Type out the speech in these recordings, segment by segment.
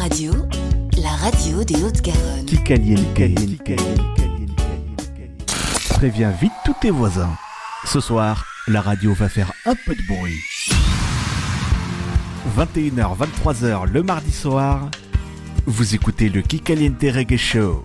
Radio, la radio des Hautes-Garonne. Kika. Préviens vite tous tes voisins. Ce soir, la radio va faire un peu de bruit. 21h, 23h le mardi soir, vous écoutez le Kika Reggae Show.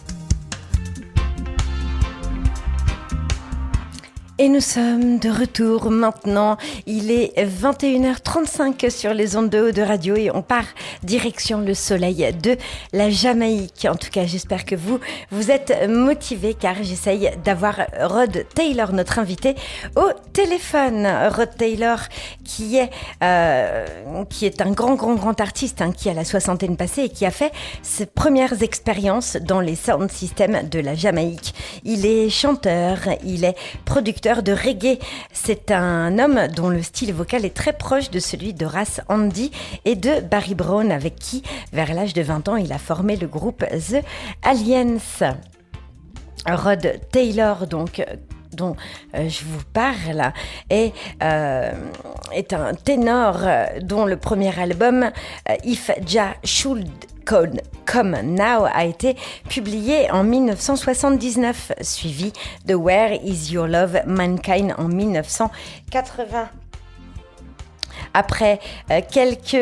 Et nous sommes de retour maintenant. Il est 21h35 sur les ondes de haut de radio et on part direction le soleil de la Jamaïque. En tout cas, j'espère que vous êtes motivés car j'essaye d'avoir Rod Taylor, notre invité, au téléphone. Rod Taylor qui est un grand artiste qui a la soixantaine passée et qui a fait ses premières expériences dans les sound systems de la Jamaïque. Il est chanteur, il est producteur de reggae. C'est un homme dont le style vocal est très proche de celui de Ras Andy et de Barry Brown, avec qui, vers l'âge de 20 ans, il a formé le groupe The Aliens. Rod Taylor, donc, dont je vous parle, est un ténor dont le premier album, If Jah Should Come Now, a été publié en 1979, suivi de Where Is Your Love Mankind en 1980. Après quelques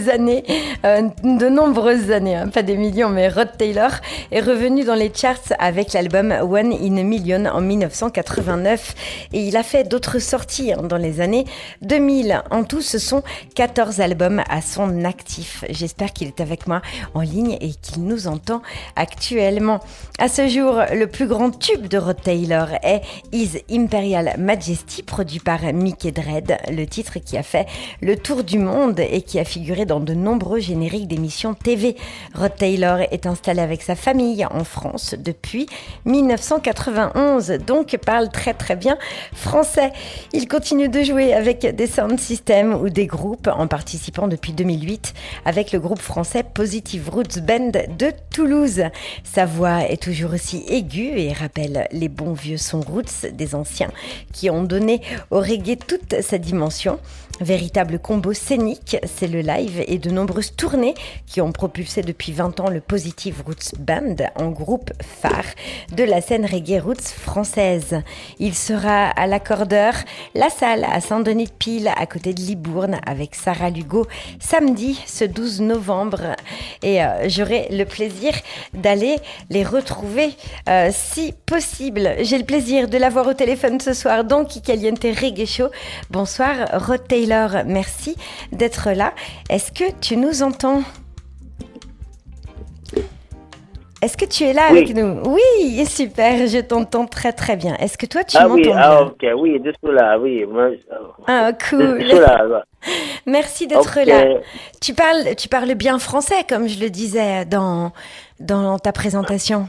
années, de nombreuses années, pas des millions, mais Rod Taylor est revenu dans les charts avec l'album One in a Million en 1989 et il a fait d'autres sorties dans les années 2000. En tout, ce sont 14 albums à son actif. J'espère qu'il est avec moi en ligne et qu'il nous entend actuellement. À ce jour, le plus grand tube de Rod Taylor est His Imperial Majesty, produit par Mickey Dredd, le titre qui a fait le tour du monde et qui a figuré dans de nombreux génériques d'émissions TV. Rod Taylor est installé avec sa famille en France depuis 1991, donc parle très bien français. Il continue de jouer avec des sound systems ou des groupes, en participant depuis 2008 avec le groupe français Positive Roots Band de Toulouse. Sa voix est toujours aussi aiguë et rappelle les bons vieux sons roots des anciens qui ont donné au reggae toute sa dimension. Véritable combo scénique, c'est le live et de nombreuses tournées qui ont propulsé depuis 20 ans le Positive Roots Band en groupe phare de la scène reggae roots française. Il sera à l'accordeur La Salle à Saint-Denis-de-Pile à côté de Libourne avec Sarah Lugo samedi ce 12 novembre et j'aurai le plaisir d'aller les retrouver si possible. J'ai le plaisir de l'avoir au téléphone ce soir dans Kika Reggae Show. Bonsoir Rod Taylor, merci d'être là. Est-ce que tu nous entends ? Est-ce que tu es là avec nous ? Oui, super, je t'entends très bien. Est-ce que toi tu m'entends bien ? Ok, oui, je suis là, oui. Ah, cool. Je suis là. Merci d'être là. Tu parles bien français, comme je le disais dans ta présentation.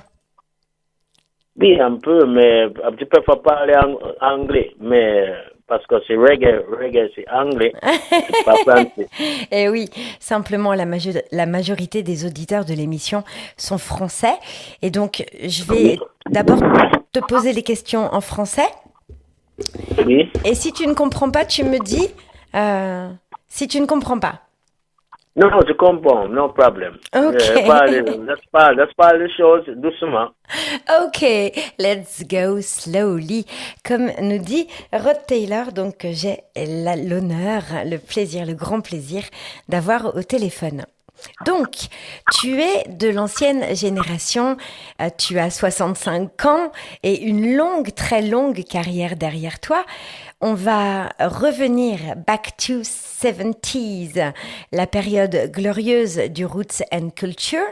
Oui, un peu, mais tu peux pas parler anglais, mais parce que c'est reggae c'est anglais, c'est pas français. Et oui, simplement la majorité des auditeurs de l'émission sont français. Et donc, je vais d'abord te poser les questions en français. Oui. Et si tu ne comprends pas, tu me dis si tu ne comprends pas. Non, je comprends, no problem. Ok. Let's parle les choses doucement. Ok, let's go slowly. Comme nous dit Rod Taylor, donc j'ai l'honneur, le plaisir, le grand plaisir d'avoir au téléphone. Donc, tu es de l'ancienne génération, tu as 65 ans et une très longue carrière derrière toi. On va revenir back to 70s, la période glorieuse du Roots and Culture.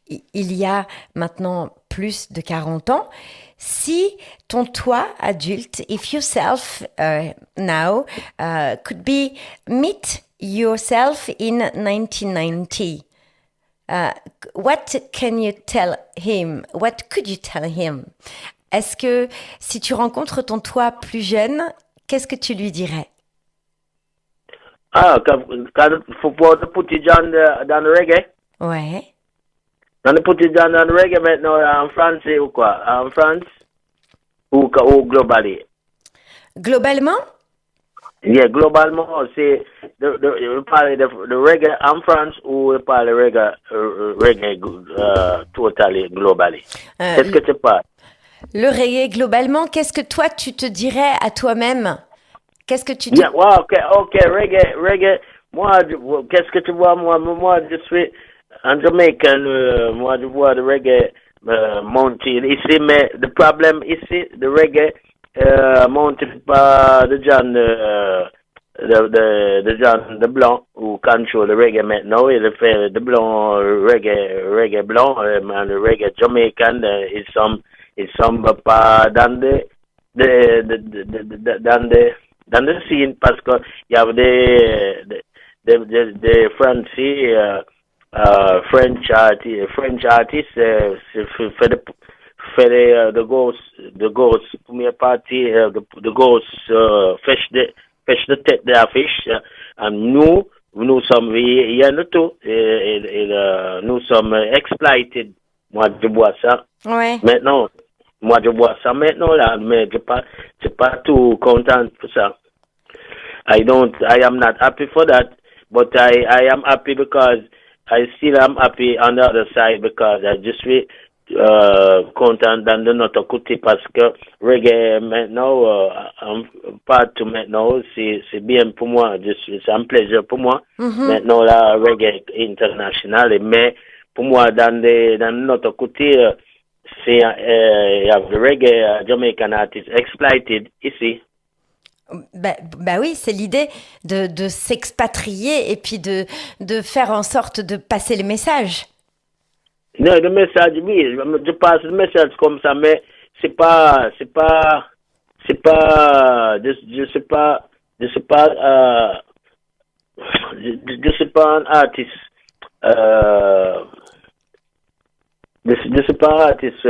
Il y a maintenant plus de 40 ans. Si ton toi adulte, if yourself now could be meet yourself in 1990, what can you tell him? What could you tell him? Est-ce que si tu rencontres ton toi plus jeune, qu'est-ce que tu lui dirais? Quand faut put it dans le reggae? Ouais. Dans le put it dans le reggae maintenant en français ou quoi? En France ou globalement? Globalement? Yeah, globalement, c'est vous parlez de reggae en France ou vous parlez reggae totalement global. Qu'est-ce que tu parles? Le reggae, globalement, qu'est-ce que toi, tu te dirais à toi-même? Qu'est-ce que tu te... Yeah, wow, ok, reggae. Moi, qu'est-ce que tu vois, moi, je suis un Jamaïcain, moi, je vois le reggae monter ici, mais le problème ici, le reggae monte par de John, de John de Blanc, ou contrôle le reggae maintenant, il fait de Blanc, reggae blanc, mais le reggae Jamaïcain, ils sont pas dans dans le scene parce que il y avait des French artists fait the ghost première partie the ghost fetch the tête de l'affiche et nous sommes il y a de tout et nous sommes exploited. Moi je vois ça maintenant. Moi, je vois ça maintenant, là, mais je suis pas tout content pour ça. I am not happy for that, but I am happy because I still am happy on the other side because I just suis content dans de notre côté parce que reggae maintenant, partout maintenant, c'est bien pour moi, c'est un plaisir pour moi. Maintenant, là, reggae international, mais pour moi, dans notre côté, c'est the reggae Jamaican artists exploited ici. Bah oui, c'est l'idée de s'expatrier et puis de faire en sorte de passer le message. Non, le message, oui, je passe le message comme ça, mais je sais pas, je sais pas un artiste, je sais pas un artiste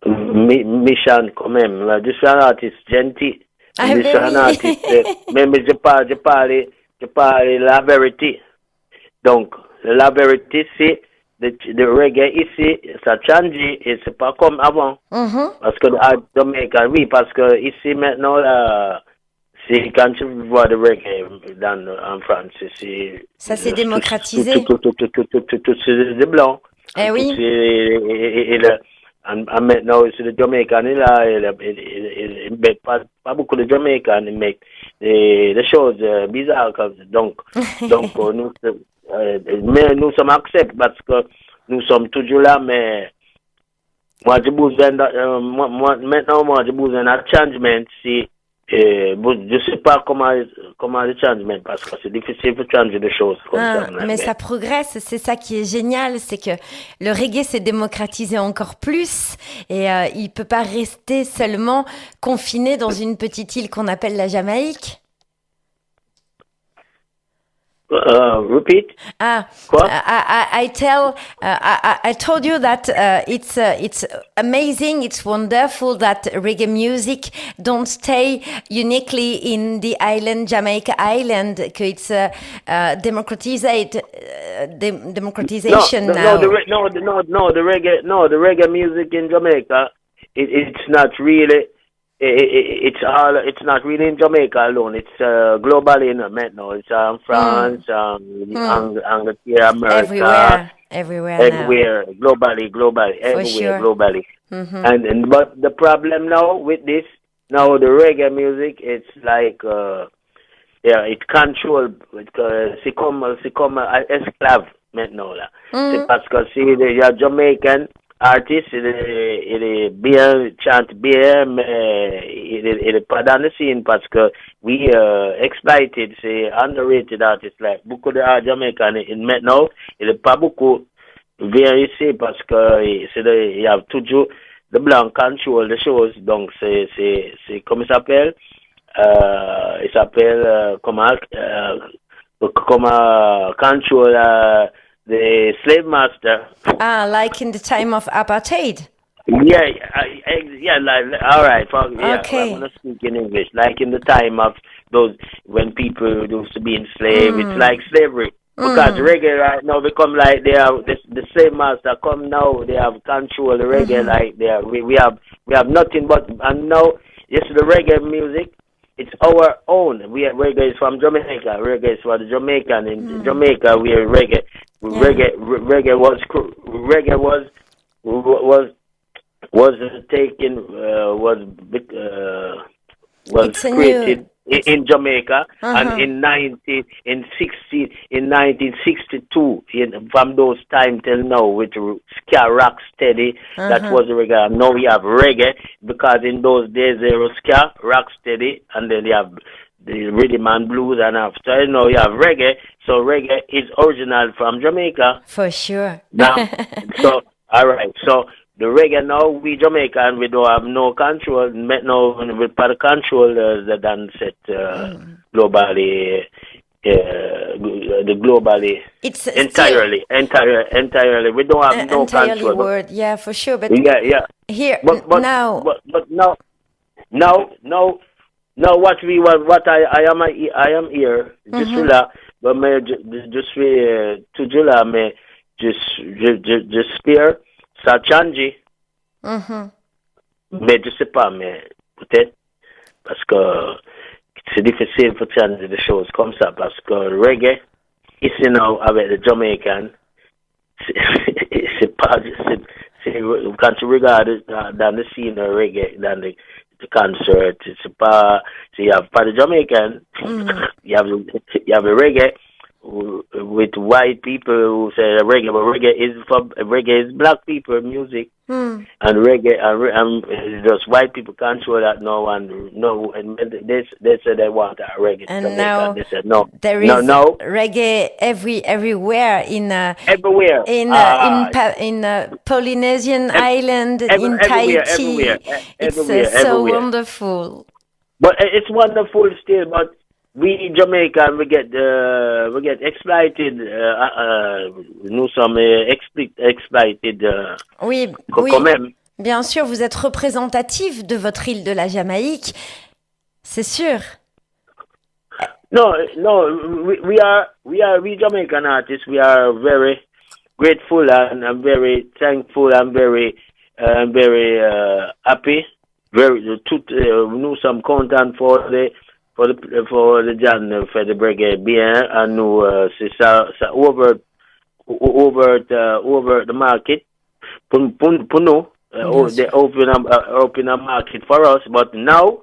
méchant quand même. Je suis un artiste gentil. Je suis un artiste, mais je parle la vérité. Donc, la vérité, c'est le reggae ici, ça a changé et c'est pas comme avant. Parce que à Jamaïque, oui, parce que ici maintenant, là, c'est quand tu vois le reggae en France, ça s'est démocratisé. Tout c'est des blancs. Eh oui. Maintenant, c'est le Jamaïcain là, il met pas beaucoup de Jamaïcains, il met des choses bizarres comme ça. Donc mais nous sommes acceptés parce que nous sommes toujours là, mais moi j'ai besoin maintenant j'ai besoin d'un changement si je sais pas comment le changement parce que c'est difficile de changer des choses comme ça. Mais ça progresse, c'est ça qui est génial, c'est que le reggae s'est démocratisé encore plus et il peut pas rester seulement confiné dans une petite île qu'on appelle la Jamaïque. Repeat. Quoi? I told you that it's amazing, it's wonderful that reggae music don't stay uniquely in the island, Jamaica Island, que it's democratization now. The reggae music in Jamaica, it's not really. It's not really in Jamaica alone. It's globally now. It's France, Angleterre, America, everywhere, globally, everywhere, sure. Globally. And but the problem now with this, now the reggae music, it's like it control. C'est comme esclave maintenant là. C'est parce que il y a Jamaican artiste, il est bien, chante bien, mais il est pas dans le scene parce que we exploited, c'est underrated artist, like beaucoup de Jamaïcains maintenant, il est pas beaucoup vient ici parce que il y a toujours de blanc control des choses, donc c'est comment il s'appelle comment control the slave master. Like in the time of apartheid. Yeah, all right. Okay. I'm going to speak in English. Like in the time of those, when people used to be enslaved, it's like slavery. Because reggae right now become like they have the slave master come now, they have control the reggae like we have nothing but, and now, yes, the reggae music, it's our own. Reggae is from Jamaica. Reggae is for the Jamaican. In Jamaica, we are reggae. Reggae was taken was created in Jamaica, and in 1962, from those time till now, with ska rock steady, that was reggae. Now we have reggae, because in those days there was ska rock steady, and then you have the rhythm and blues, and after now you have reggae. So reggae is original from Jamaica. For sure. Now, so all right, so the reggae now, we Jamaican, we don't have no control. No, we part control than set globally, the globally. It's entirely. We don't have no control. Word, yeah, for sure. But yeah. Here but now. But now, what we want, what I am here, just Jula, but me just to Jula, me just spare. Ça a changé. Mais je sais pas, mais peut-être parce que c'est difficile pour changer des choses comme ça, parce que le reggae, ici now avec le Jamaican, c'est pas, quand tu regardes dans le scene de reggae, dans le concert, c'est pas, il y a pas de Jamaican, il y a le reggae. With white people who say reggae, but reggae is black people music, and reggae and just white people control that now, and they said they want a reggae, and Jamaica, now they said no, there is reggae everywhere everywhere in Polynesian island, in Tahiti. It's so wonderful. But it's wonderful still, but. We Jamaican, we get exploited. Nous sommes exploited. Oui, quand même. Bien sûr, vous êtes représentatif de votre île de la Jamaïque, c'est sûr. No, we Jamaican artists. We are very grateful and I'm very thankful and very happy. Nous sommes contents pour le Jan fait de reggae bien, et nous c'est ça over the market pour nous. They open a market for us, but now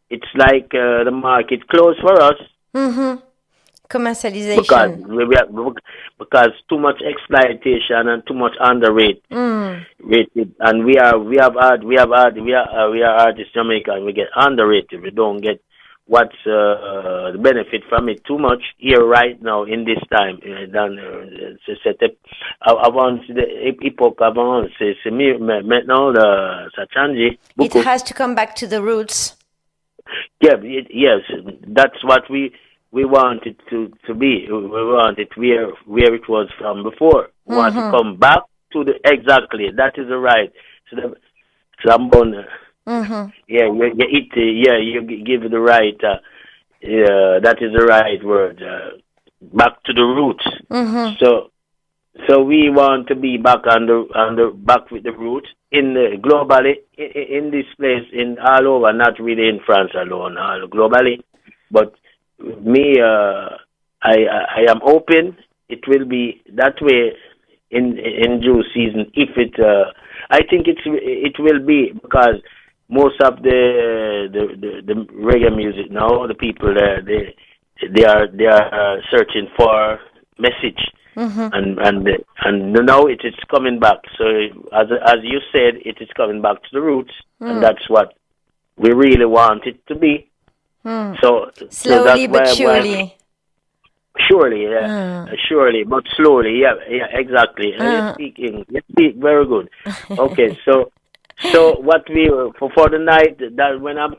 it's like the market closed for us. Commercialization. Because too much exploitation and too much underrated. Rated, and we are artists Jamaican. We get underrated. We don't get what's the benefit from it too much here right now in this time. Avant l'époque avant, c'est mieux, mais maintenant ça change beaucoup. It has to come back to the roots. Yeah, yes, that's what we want it to be. We want it where it was from before. We want to come back to exactly. That is the right. So someone. Yeah, you give the right. That is the right word. Back to the roots. So we want to be back back with the roots globally in this place, in all over, not really in France alone, all globally. But me, I am open. It will be that way in Jew season. If it, I think it will be, because most of the reggae music now, the people they are searching for message, and now it is coming back. So as you said, it is coming back to the roots, and that's what we really want it to be. So slowly but surely. Surely, surely, but slowly, yeah, exactly. You speak very good. Okay, so what we for the night, that when I'm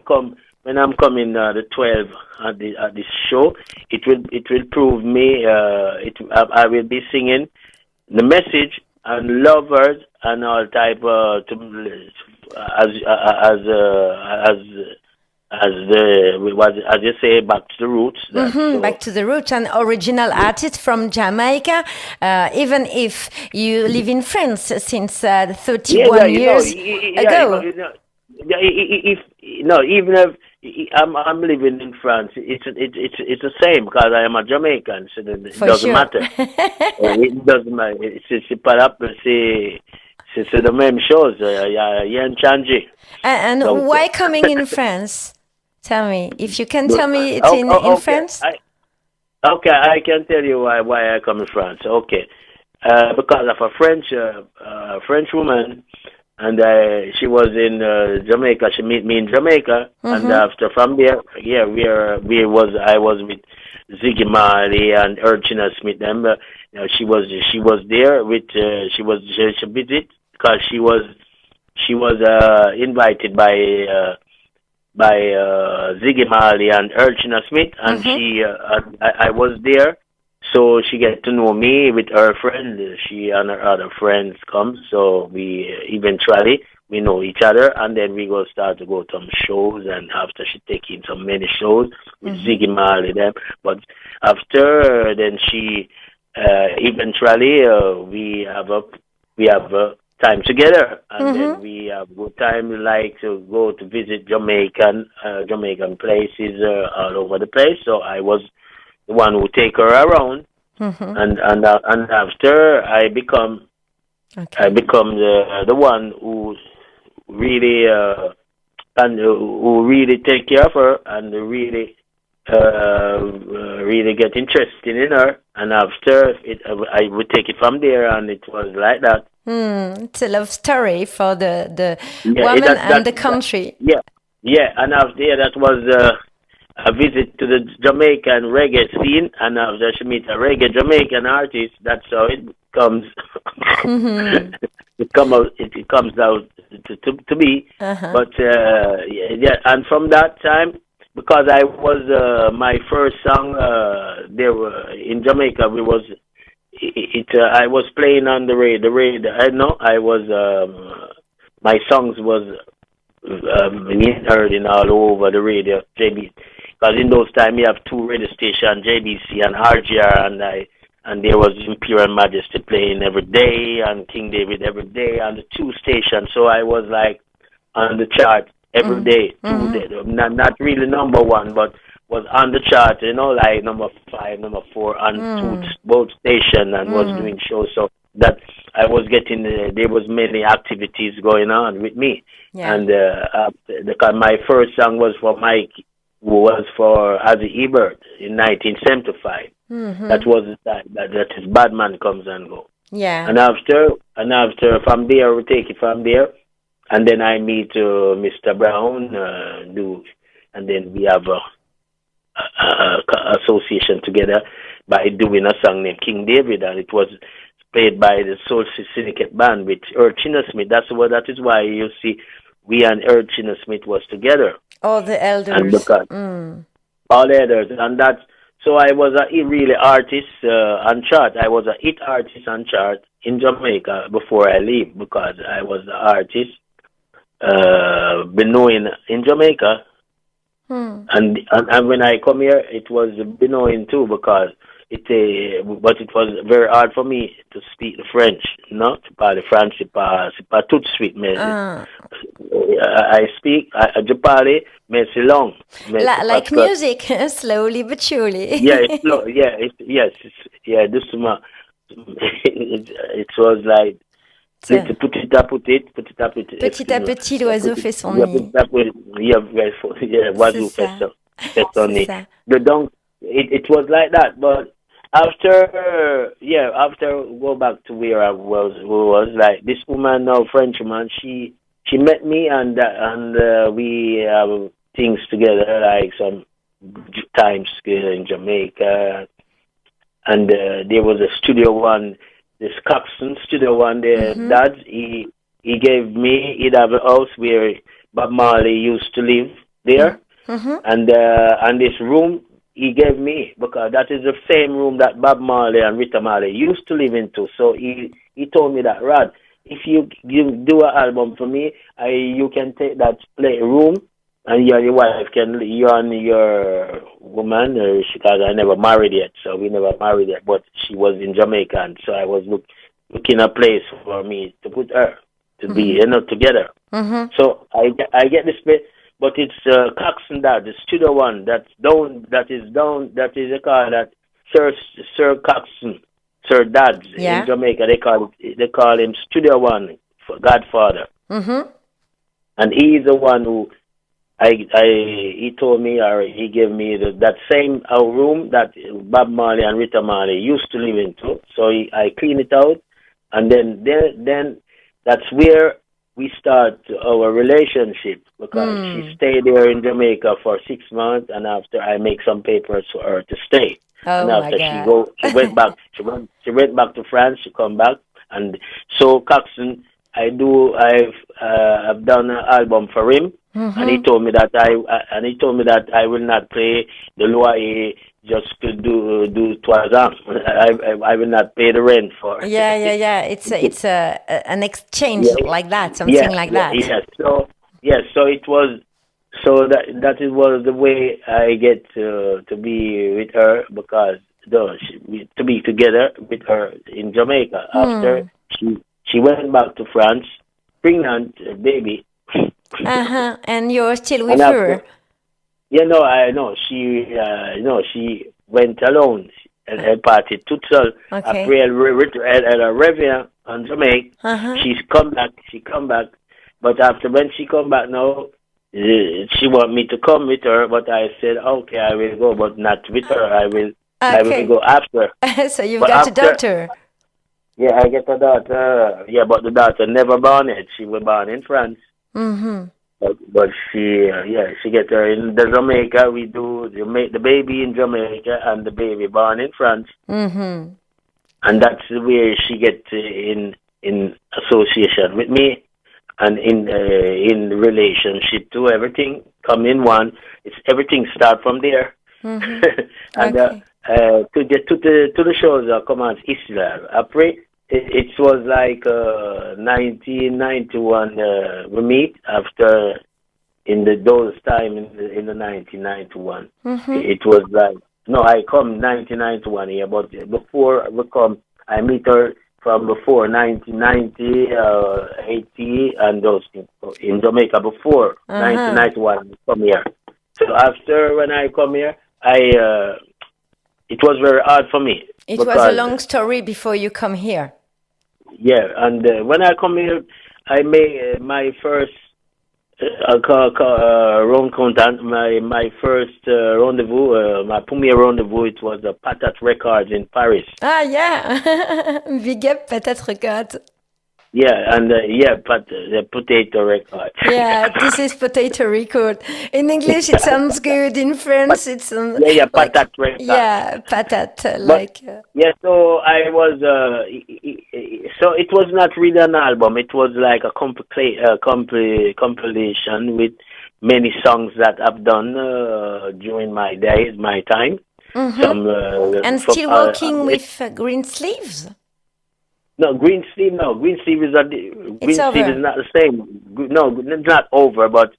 coming the 12 at this show, it will prove me. I will be singing the message and lovers and all type as you say, back to the roots. Back to the roots, and original artist from Jamaica, even if you live in France since 31 years ago. Even I'm living in France. It's the same because I am a Jamaican, so it For doesn't sure. matter. It doesn't matter. C'est pas là, c'est the même chose. Y a un changé. And Donc, why coming in France? Tell me. If you can tell me it's in okay. France. Okay, I can tell you why I come in France. Okay, because of a French woman, and she was in Jamaica. She met me in Jamaica, and after from there, I was with Ziggy Marley and Urchina Smith. Them, she was there with she visit because she was invited by Ziggy Marley and Urchina Smith, and I was there, so she get to know me with her friend. She and her other friends come, so we eventually we know each other, and then we go start to go to some shows, and after she taking some many shows with Ziggy Marley them, but after then she eventually we have a time together, and then we have good time like to go to visit Jamaican places all over the place. So I was the one who take her around, and after I become the one who really who really take care of her and really really get interested in her, and after I would take it from there, and it was like that. It's a love story for the woman and the country. And after that was a visit to the Jamaican reggae scene, and after she meet a reggae Jamaican artist, that's how it comes. It comes out to be. But and from that time, because I was my first song there in Jamaica, I was playing on the radio. I know I was my songs was being heard in all over the radio, JB. Because in those times you have two radio stations, JBC and RGR, and there was Imperial Majesty playing every day and King David every day on the two stations. So I was like on the chart every day, 2 days. Not really number one, but was on the chart, like number 5, number 4 on both stations, and was doing shows. So that I was getting, there was many activities going on with me. Yeah. And my first song was for Mike, who was for Ozzy Ebert in 1975. That was the time that his Bad Man Comes and Go. Yeah. And after from there, we take it from there, and then I meet Mr. Brown, and then we have association together by doing a song named King David, and it was played by the Soul Syndicate Band with Urchina Smith. That is why you see we and Urchina Smith was together. All the elders. And because all the elders, and that. So I was a really artist on chart. I was a hit artist on chart in Jamaica before I leave, because I was the artist been known in Jamaica. And when I come here, it was Benoit too, because but it was very hard for me to speak the French, to parler français, c'est pas tout de suite, mais I speak, je parle, mais c'est long. Like music, slowly but surely. It's slow, doucement. It was like petit à petit, l'oiseau fait son nid. L'oiseau fait son nid. Donc, it was like that, but after go back to where I was like this woman, now French woman, she met me, and we have things together, like some times in Jamaica, and there was a studio one, this Coxon studio one there. Dad, he gave me, he'd have a house where Bob Marley used to live there, and this room he gave me, because that is the same room that Bob Marley and Rita Marley used to live into. So he told me that, Rod, if you do an album for me, you can take that room, and you and your wife you and your woman, because I never married yet, so we never married yet, but she was in Jamaica, and so I was looking a place for me to put her to be together. So I get this place. but it's Coxsone Dad, the studio one. That's down. That is down. That is they call that Sir Coxsone, Sir Dads in Jamaica. They call him Studio One for Godfather. Mm-hmm. And he's the one who he told me, or he gave me that same room that Bob Marley and Rita Marley used to live into. So I clean it out, and then that's where we start our relationship, because she stayed there in Jamaica for 6 months, and after I make some papers for her to stay. Oh, and after my God. she went back. She went back to France. She come back, and so Coxsone, I've done an album for him. Mm-hmm. And he told me that I will not play the lower A just to do Toisant. I will not pay the rent for. Yeah. It's an exchange like that, something like that. Yes. So it was. So that it was the way I get to be with her, because to be together with her in Jamaica. After she went back to France, pregnant baby. And you're still with her? I know. She went alone and partied toute seule. Okay. Après, elle revient en Jamaica. She come back. But after when she come back now, she want me to come with her, but I said, okay, I will go, but not with her. I will go after. So you've got a daughter. Yeah, I get a daughter. Yeah, but the daughter never born yet. She was born in France. Mm-hmm. But she get her in the Jamaica. We do the baby in Jamaica and the baby born in France. Mm-hmm. And that's where she get in association with me, and in relationship to everything come in one. It's everything start from there. Mm-hmm. And okay. To get to the shows commence Islam. Après, it was like 1991 we meet after those time in the 1991. Mm-hmm. It was like I come 1991 here, but before we come, I meet her from before 1990, 80, and those things in Jamaica before 1991 we come here. So after when I come here, it was very hard for me. It was a long story before you come here. Yeah, and when I come here, I made my first rencontre, my first rendezvous, my premier rendezvous. It was a Patat Records in Paris. Ah, yeah. Big up Patat Records. Yeah, and the Potato Record. Yeah, this is Potato Record. In English, it sounds good. In French, it's Patat Record. Yeah, patat, Yeah, so I was. So it was not really an album. It was like a compilation with many songs that I've done during my days, my time. Mm-hmm. And still working with Green Sleeves. No, Green Sleeve is not the same. No, it's not over, but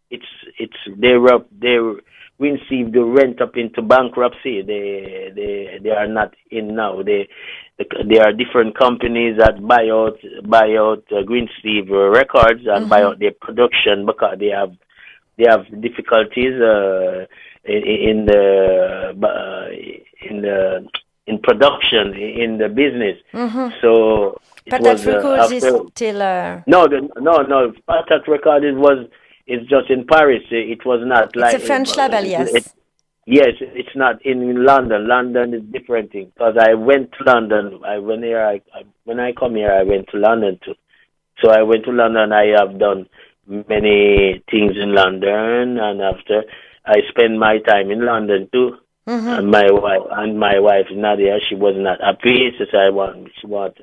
Green Sleeve they went up into bankruptcy. They are not in now. There are different companies that buy out Green Sleeve Records and buy out their production, because they have difficulties in production, in the business. Mm-hmm. So Patat Records is still. No. Patat Records is just in Paris. It was not like. It's a French label, yes. Yes, it's not in London. London is different thing, because I went to London. When I come here, I went to London too. So I went to London. I have done many things in London, and after I spend my time in London too. Mm-hmm. And my wife Nadia, she was not happy. So she want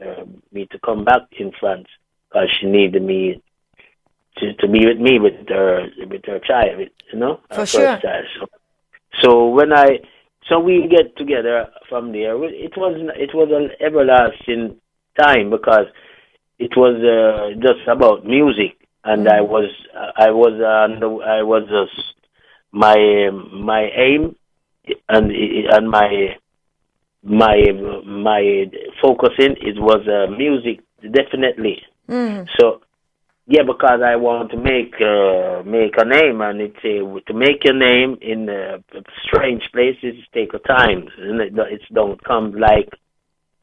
me to come back in France, because she needed me to be with me with her child, For sure. Child. So we get together from there. It was an everlasting time, because it was just about music, and my aim and my focusing, it was music, definitely. So Yeah, because I want to make a name, and it's to make your name in strange places take a time, and it don't come like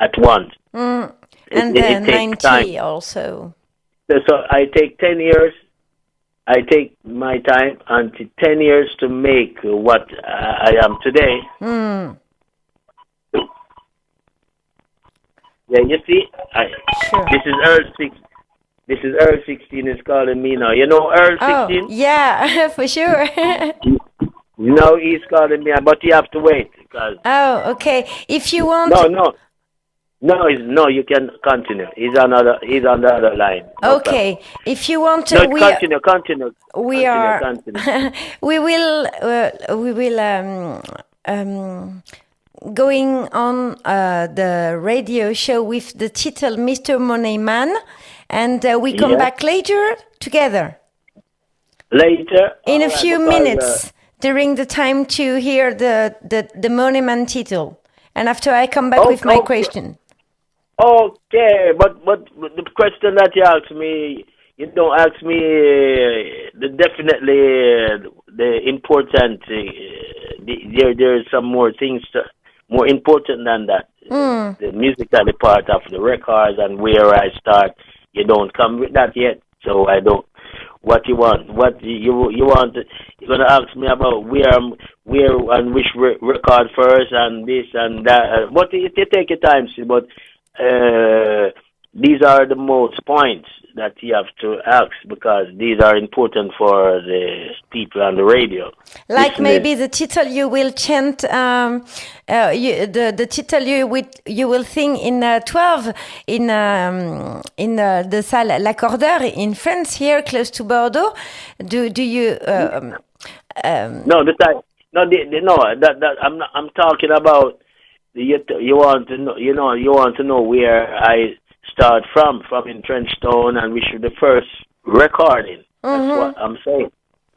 at once. And It takes 90 time. also. So I take 10 years. I take my time until 10 years to make what I am today. Yeah, you see, Sure. This is Earl 16 is calling me now. You know Earl 16? Oh, yeah, for sure. No, he's calling me, but you have to wait because. Oh, okay. If you want. No, you can continue. He's on the other line. No Okay, problem. if you want, No, we continue. we Continue, are continue. we will going on the radio show with the title Mr. Money Man, and we come Yeah. back later together Later. in a alright, few because, minutes during the time to hear the Money Man title, and after I come back with my Okay. question. Okay, but the question that you asked me, you don't ask me definitely the important. There's some more things more important than that. The musical part of the records and where I start. You don't come with that yet, so I don't. What you want? What you want? You're gonna ask me about where and which record first and this and that. But you take your time, see, but. These are the most points that you have to ask because these are important for the people on the radio. Like Listening. maybe the title you will chant, the title you will sing in 12 in the salle L'Accordeur in France here close to Bordeaux. Do you? No, the time. No, no. That I'm talking about. You want to know, you want to know where I start from in Trenchtown and which is the first recording. That's what I'm saying,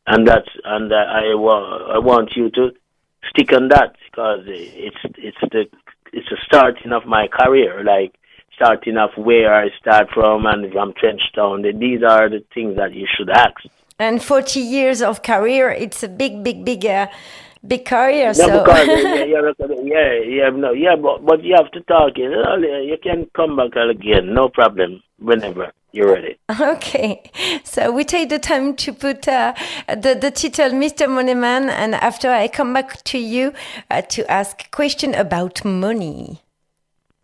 and I want you to stick on that because it's the starting of my career, like starting off where I start from and from Trenchtown. These are the things that you should ask. And 40 years of career, it's a big career. No, So because but you have to talk. You can come back again, no problem. Whenever you're ready. okay, so we take the time to put the title Mr. Moneyman, and after I come back to you to ask question about money.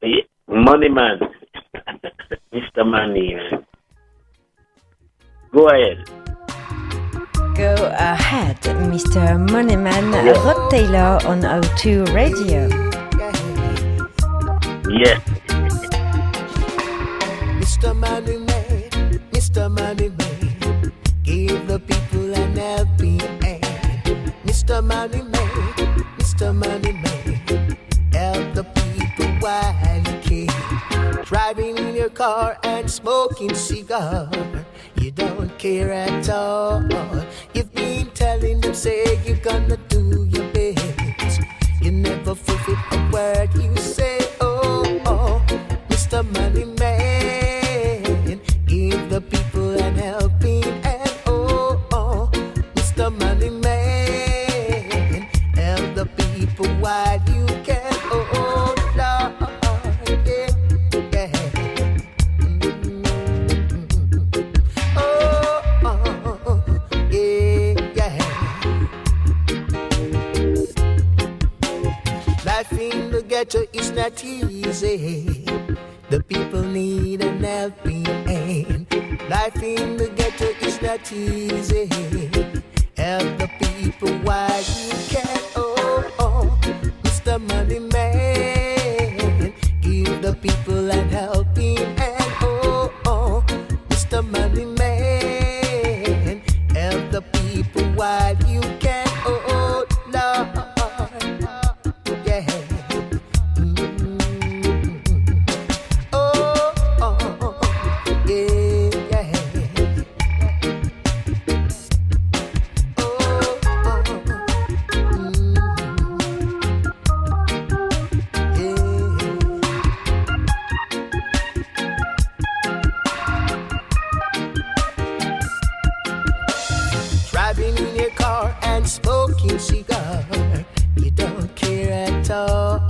Yeah, Money Man, Mr. Money Man. Go ahead. Go ahead, Mr. Moneyman, Rod Taylor on O2 Radio. Yeah. Mr. Moneyman, give the people an helping hand. Mr. Moneyman, help the people while you can. Driving in your car and smoking cigar, you don't care at all. You've been telling them, say you're gonna do your best. You never fulfill a word you say. Oh, Mr. Moneyman, give the people an helping hand. Oh, Mr. Moneyman, help the people while you can. Oh, Lord, yeah. Life in the ghetto is not easy. The people need an helping hand. Life in the ghetto is not easy. Help the people while you can. Oh, Mr. Moneyman, give the people an helping hand. Oh, Mr. Moneyman, help the people while you can. Oh, Lord. driving in your car and smoking cigar. You don't care at all.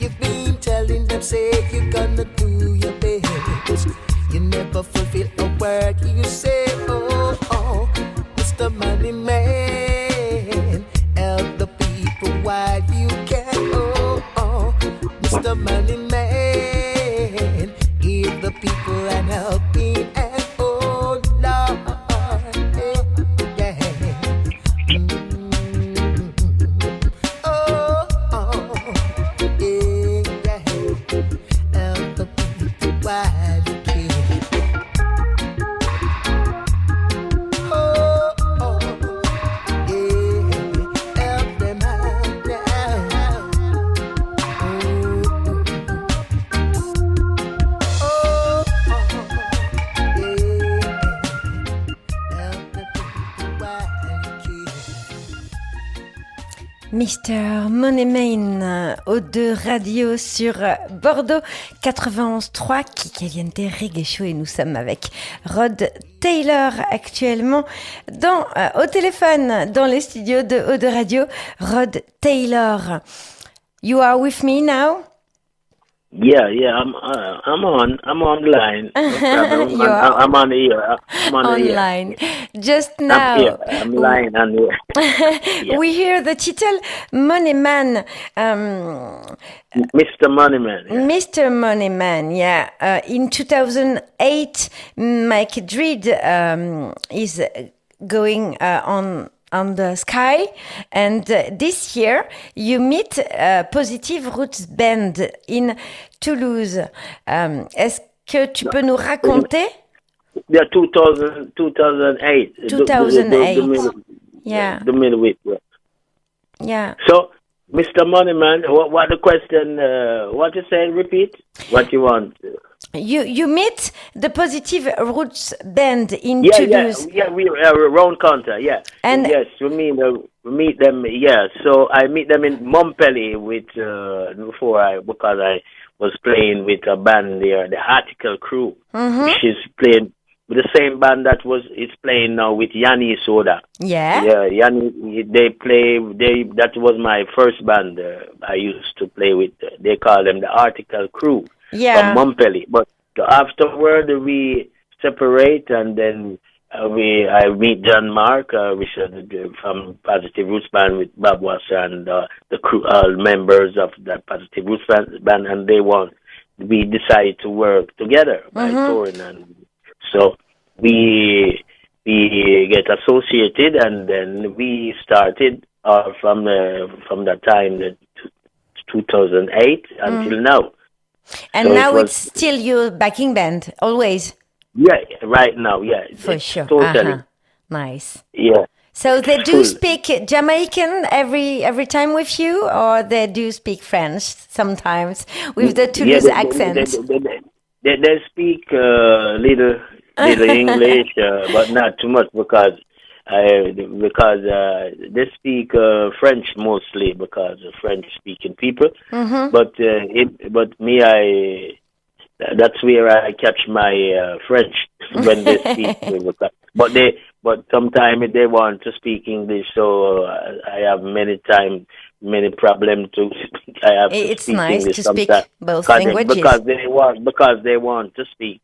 You've been telling them, say you're gonna do your best. You never fulfill a word you say. Oh, oh, Mr. Money Man, help the people while you can. Oh, oh, Mr. Money Man, give the people an helping hand. Oh, Lord, yeah. Oh, oh, yeah. Help the people while you can. Oh, oh, yeah. Help them out now. Oh, Mr. Moneyman, O2 Radio sur Bordeaux 91.3, Kika Reggae Show, et nous sommes avec Rod Taylor actuellement au téléphone dans les studios de O2 Radio. Rod Taylor, you are with me now? Yeah, I'm on the line. No problem. I'm on the air. I'm on the air. Online. Just now. I'm here. I'm lying on the air. Yeah. We hear the title Moneyman. Mr. Moneyman. Yeah. Mr. Moneyman, yeah. In 2008, Mike Dreed is going on the sky, and this year you meet Positive Roots Band in Toulouse. Est-ce que tu peux nous raconter? Yeah, 2008. 2008. Yeah. The middleweight. Yeah. Yeah. So, Mr. Moneyman, what the question? What you say? Repeat. What you want? You meet the Positive Roots Band in Toulouse. Yeah, we round counter, yeah. And yes, we meet them. Yeah, so I meet them in Montpellier because I was playing with a band there, the Article Crew, which is playing with the same band is playing now with Yanni Soda. Yeah. Yeah, Yanni. That was my first band I used to play with. They call them the Article Crew. Yeah. From Montpellier, but afterward we separate, and then I meet John Mark, from Positive Roots Band with Bob Wasser and the crew, all members of that Positive Roots Band, and we decide to work together by touring, and so we get associated, and then we started from that time, 2008 until now. And so now it's still your backing band, always? Yeah, right now, yeah. For sure. Totally. Nice. Yeah. So they do speak Jamaican every time with you, or they do speak French sometimes with the Toulouse accent? They speak little English, but not too much because they speak French mostly because of French-speaking people. But that's where I catch my French when they speak. But sometimes they want to speak English, so I have many problems to speak. It's speak nice English to sometimes. speak both languages. Because they want to speak.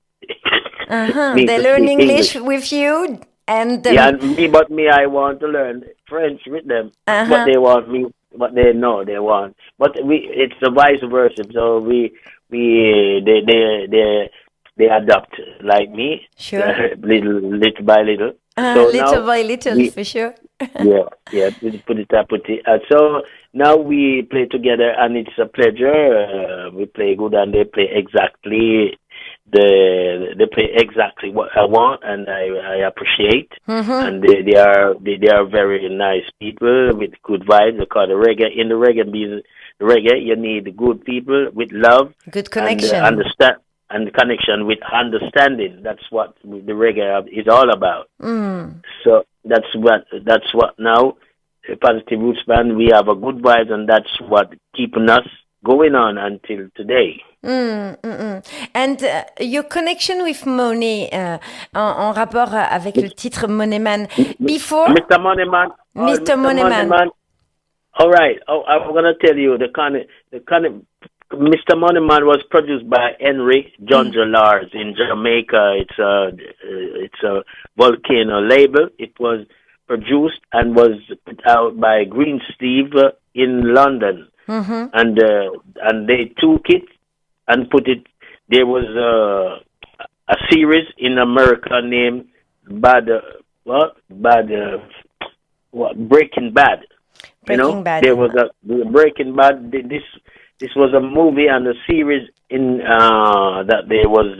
They learn English with you. And I want to learn French with them. But they want me. But they know they want. But it's the vice versa. So they adopt like me. Sure. little by little. Little by little, for sure. yeah. Put it. So now we play together, and it's a pleasure. We play good, and they play exactly. They play exactly what I want, and I appreciate. And they are very nice people with good vibes. Because in the reggae business, you need good people with love, good connection, and connection with understanding. That's what the reggae is all about. So that's what now Positive Roots Band, we have a good vibes, and that's what keeping us going on until today. And your connection with money, en rapport avec le titre Moneyman, before Mr. Moneyman. Mr. Moneyman. All right. I'm gonna tell you the Mr. Moneyman was produced by Henry John Lars in Jamaica. It's a Volcano label. It was produced and was put out by Green Steve in London, and they took it and put it. There was a series in America named Breaking Bad. Breaking Bad. There was a Breaking Bad. This was a movie and a series in that there was.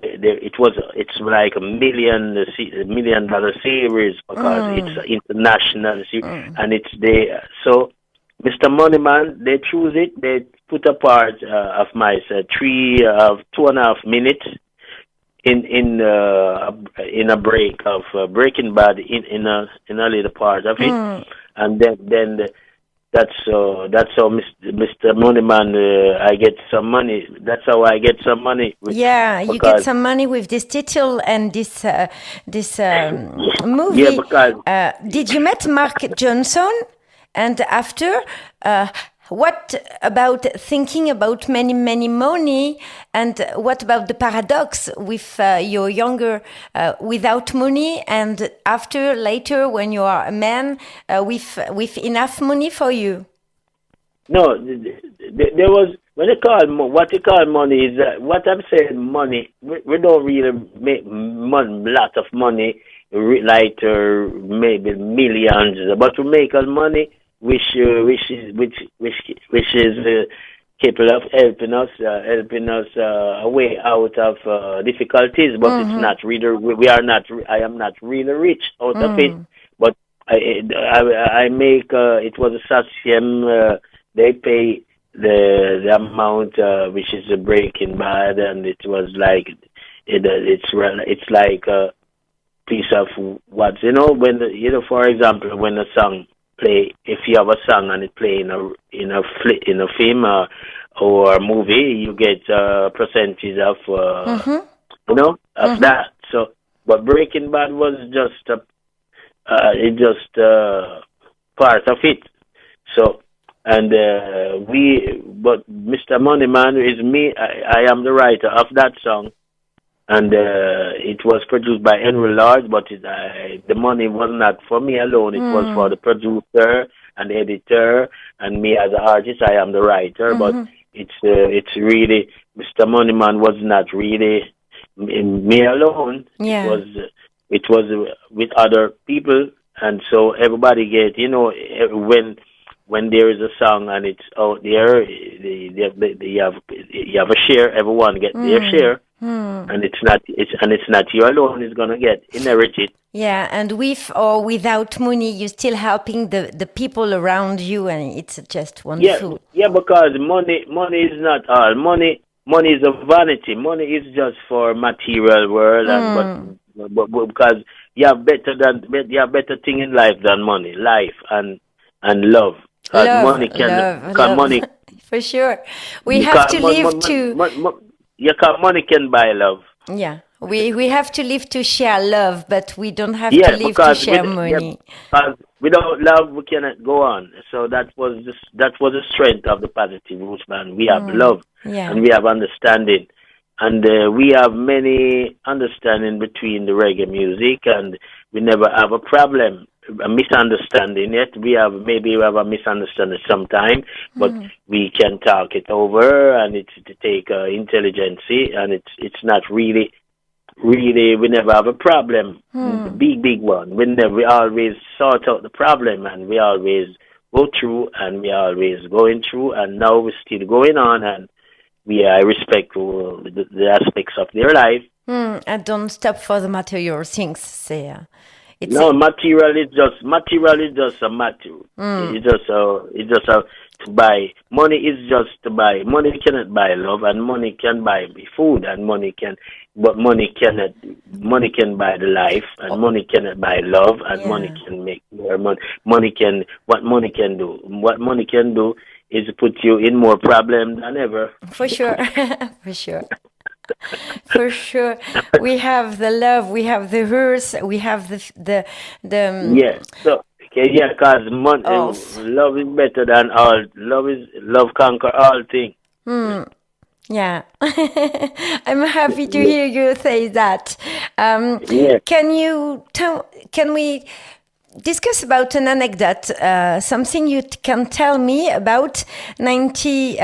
It's like $1 million series because it's an international series and it's there. So Mr. Moneyman, they choose it. They put a part of my 2.5 minutes in a break of Breaking Bad in a little part of it, and then that's how Mr. Moneyman I get some money. That's how I get some money. You get some money with this title and this movie. Yeah, because did you met Mark Johnson? And after, what about thinking about many money? And what about the paradox with your younger without money, and later when you are a man with enough money for you? No, there was what you call money is what I'm saying. Money, we don't really make lot of money, like maybe millions, but we make our money. Which is capable of helping us a way out of difficulties, but it's not really. I am not really rich out of it, but I make. It was a SACIM. They pay the amount which is a Breaking Bad, and it was like it's like a piece of what when for example when a song play, if you have a song and it play in a film or a movie, you get a percentage of of that. So, but Breaking Bad was just part of it. So, and but Mr. Moneyman is me. I am the writer of that song. And it was produced by Henry Lord, but the money was not for me alone. It was for the producer and the editor, and me as an artist. I am the writer, but it's really Mr. Moneyman was not really me alone. Yeah. It was with other people, and so everybody get when there is a song and it's out there, you have a share. Everyone get their share. And it's not you alone is gonna get inherited. Yeah, and with or without money, you're still helping the people around you, and it's just wonderful. Yeah, because money is not all. Money is a vanity. Money is just for material world, but because you have better thing in life than money, life and love. Money for sure. We have to live to. Money can buy love. Yeah, we have to live to share love, but we don't have to live to share money. Without love, we cannot go on. So that was the strength of the Positive Roots Band. We have love, and we have understanding, and we have many understanding between the reggae music, and we never have a problem. A misunderstanding yet. We have a misunderstanding sometime, but we can talk it over, and it's to take intelligence, and it's not really we never have a problem. Big one. We always sort out the problem, and we always go through, and we always going through, and now we're still going on, and I respect the aspects of their life. And don't stop for the material things. Material is just a matter. It's just to buy. Money is just to buy. Money cannot buy love, and money can buy food, and money can buy the life, and money cannot buy love, and money can make more money. What money can do is put you in more problem than ever. For sure, for sure. For sure, we have the love, we have the earth, we have the Yeah. So yeah, cause earth. love is better than all. Love conquer all things. Yeah, I'm happy to hear you say that. Yeah. Can we discuss about an anecdote? Something you can tell me about 90.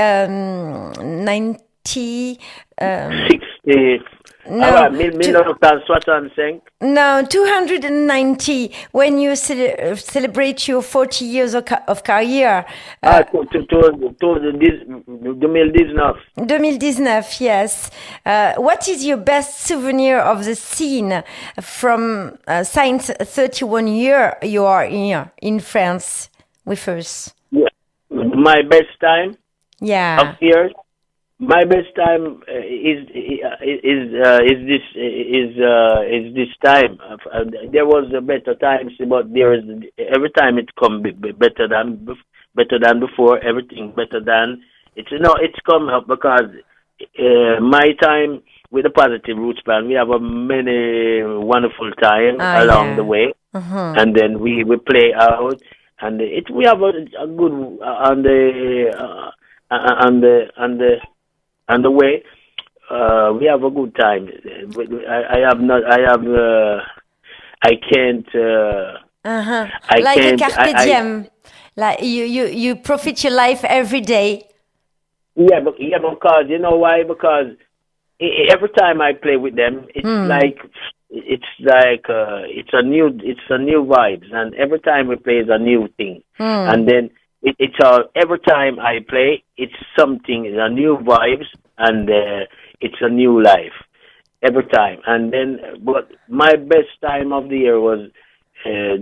60. No, 1965. no, 290. When you celebrate your 40 years of career. 2019. 2019, yes. What is your best souvenir of the scene from since 31 year you are here in France with us? Yeah. My best time Yeah. of years. My best time is this time. There was a better times, but there is every time it come better than before. Everything better than it's come up because my time with the Positive Roots Band, we have a many wonderful time along the way, and then we play out, and we have a good on the way, we have a good time. I can't. Like a carpe diem, like you profit your life every day. Yeah, because you know why? Because every time I play with them, it's it's a new vibes, and every time we play is a new thing, and then. It's every time I play, it's something, a new vibes, and it's a new life every time. And then, but my best time of the year was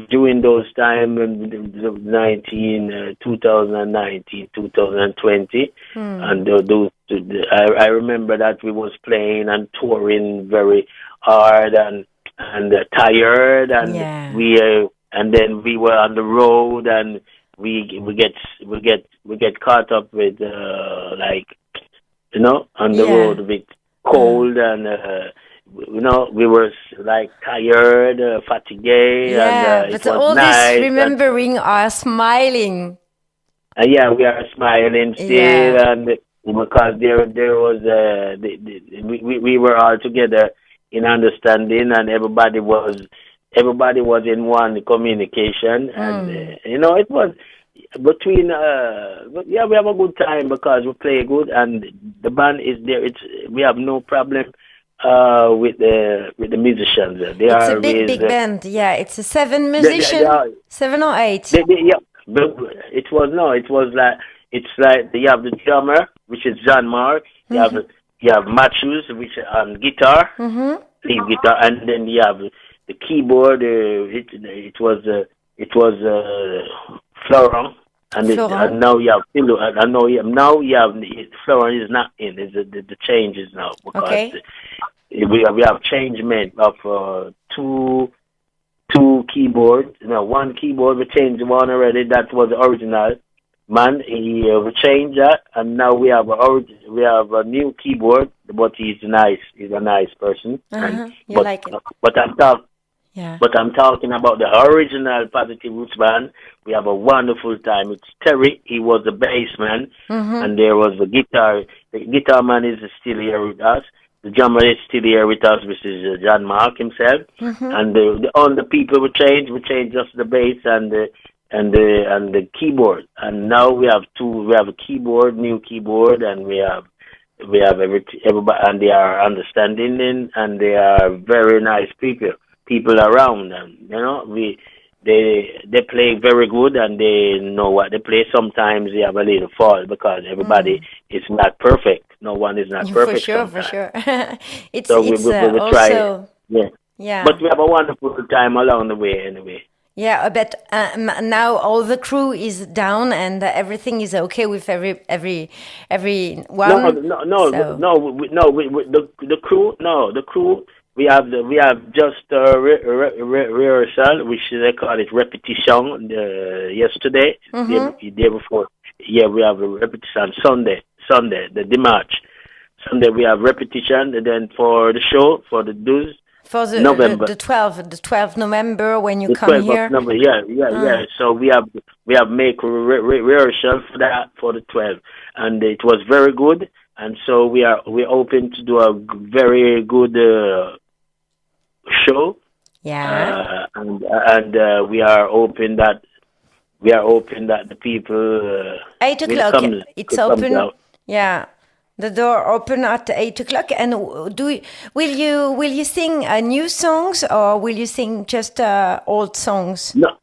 during those time, 2019, 2020, and I remember that we was playing and touring very hard and tired, and and then we were on the road and. We get caught up with on the road a bit cold and we were like tired, fatigued. Yeah, and, but it was all nice this remembering are smiling. We are smiling still, and because there was we were all together in understanding, and everybody was in one communication, and it was between we have a good time because we play good and the band is there. We have no problem with the musicians. It's a big band. Yeah, it's a 7 musicians, 7 or 8. But it was it's like you have the drummer, which is John Mark. You have Matthews, which is on guitar, lead guitar, and then you have the keyboard. It was Florent, and now you have Philo. Now you have Florent is not in. The changes now because we have changement of two keyboards. One keyboard we changed one already. That was the original man. We changed that, and now we have a new keyboard. But he's nice. He's a nice person. Like it. But I'm talking about the original Positive Roots Band. We have a wonderful time. It's Terry. He was the bass man, and there was the guitar. The guitar man is still here with us. The drummer is still here with us, which is John Mark himself. And all the people we changed just the bass and the keyboard. And now we have we have a keyboard, new keyboard, and we have everybody, and they are understanding, and they are very nice people around them. They play very good, and they know what they play. Sometimes they have a little fall because everybody is not perfect. No one is not perfect. For sure. We try. Yeah. But we have a wonderful time along the way anyway. Yeah, but now all the crew is down and everything is okay with every one. The crew. We have just rehearsal, which they call it repetition. Yesterday, the day before. yeah, we have a repetition Sunday, the Dimanche. Sunday we have repetition, and then for the show, for the 12 For November. the 12th November when you The come 12th here. of November, yeah. So we have make rehearsal for that for the 12th, and it was very good. And so we're open to do a very good show. Yeah. And we are open that the people 8 will o'clock. come. It's could come open. down. Yeah. The door open at 8 o'clock. And will you sing new songs, or will you sing just old songs? No.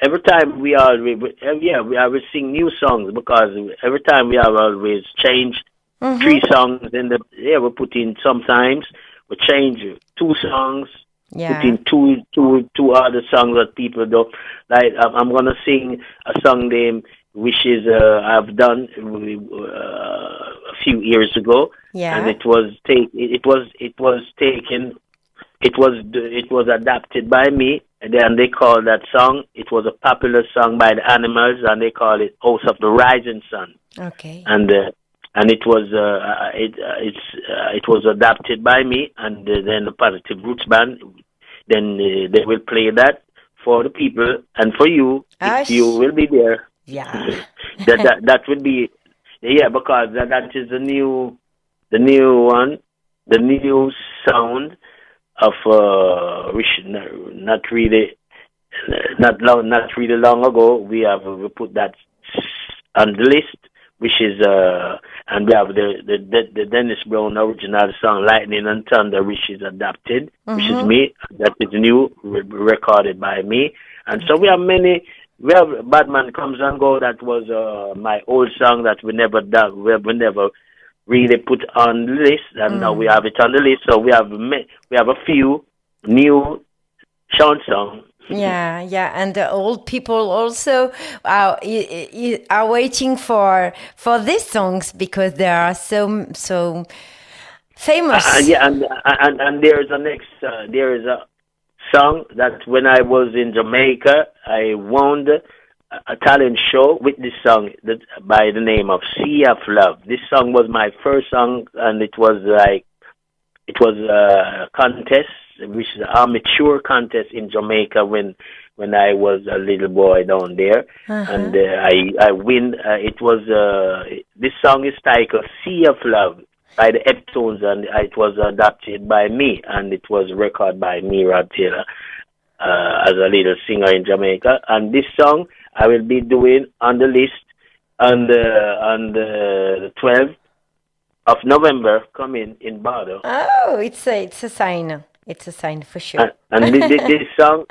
Every time we will sing new songs, because every time we have always changed 3 songs. We put in sometimes we change 2 songs. Yeah. Put in two other songs that people don't like. I'm gonna sing a song name which is I've done a few years ago. Yeah. And it was adapted by me, and then they call that song. It was a popular song by the Animals, and they call it "House of the Rising Sun." Okay. And it was it was adapted by me, and then the Positive Roots Band. Then they will play that for the people and for you. If you will be there. Yeah. that would be, because that is the new one, the new sound of which not really long ago we put that on the list, which is and we have the Dennis Brown original song "Lightning and Thunder," which is adapted, which is me. That is new, recorded by me. And so we have many. We have "Badman Comes and Go." That was my old song that we never done. We never really put on the list, and now we have it on the list. So we have a few new chansons. Yeah, and the old people also are waiting for these songs because they are so famous. And there is a song that when I was in Jamaica, I won a talent show with this song by the name of "Sea of Love." This song was my first song, and it was a contest, which is an amateur contest in Jamaica when I was a little boy down there, and I win. It was this song is titled "Sea of Love" by the Heptones, and it was adapted by me, and it was recorded by me, Rod Taylor, as a little singer in Jamaica. And this song I will be doing on the list on the 12th of November, coming in Bardo. Oh, it's a sign. It's a sign for sure. And this song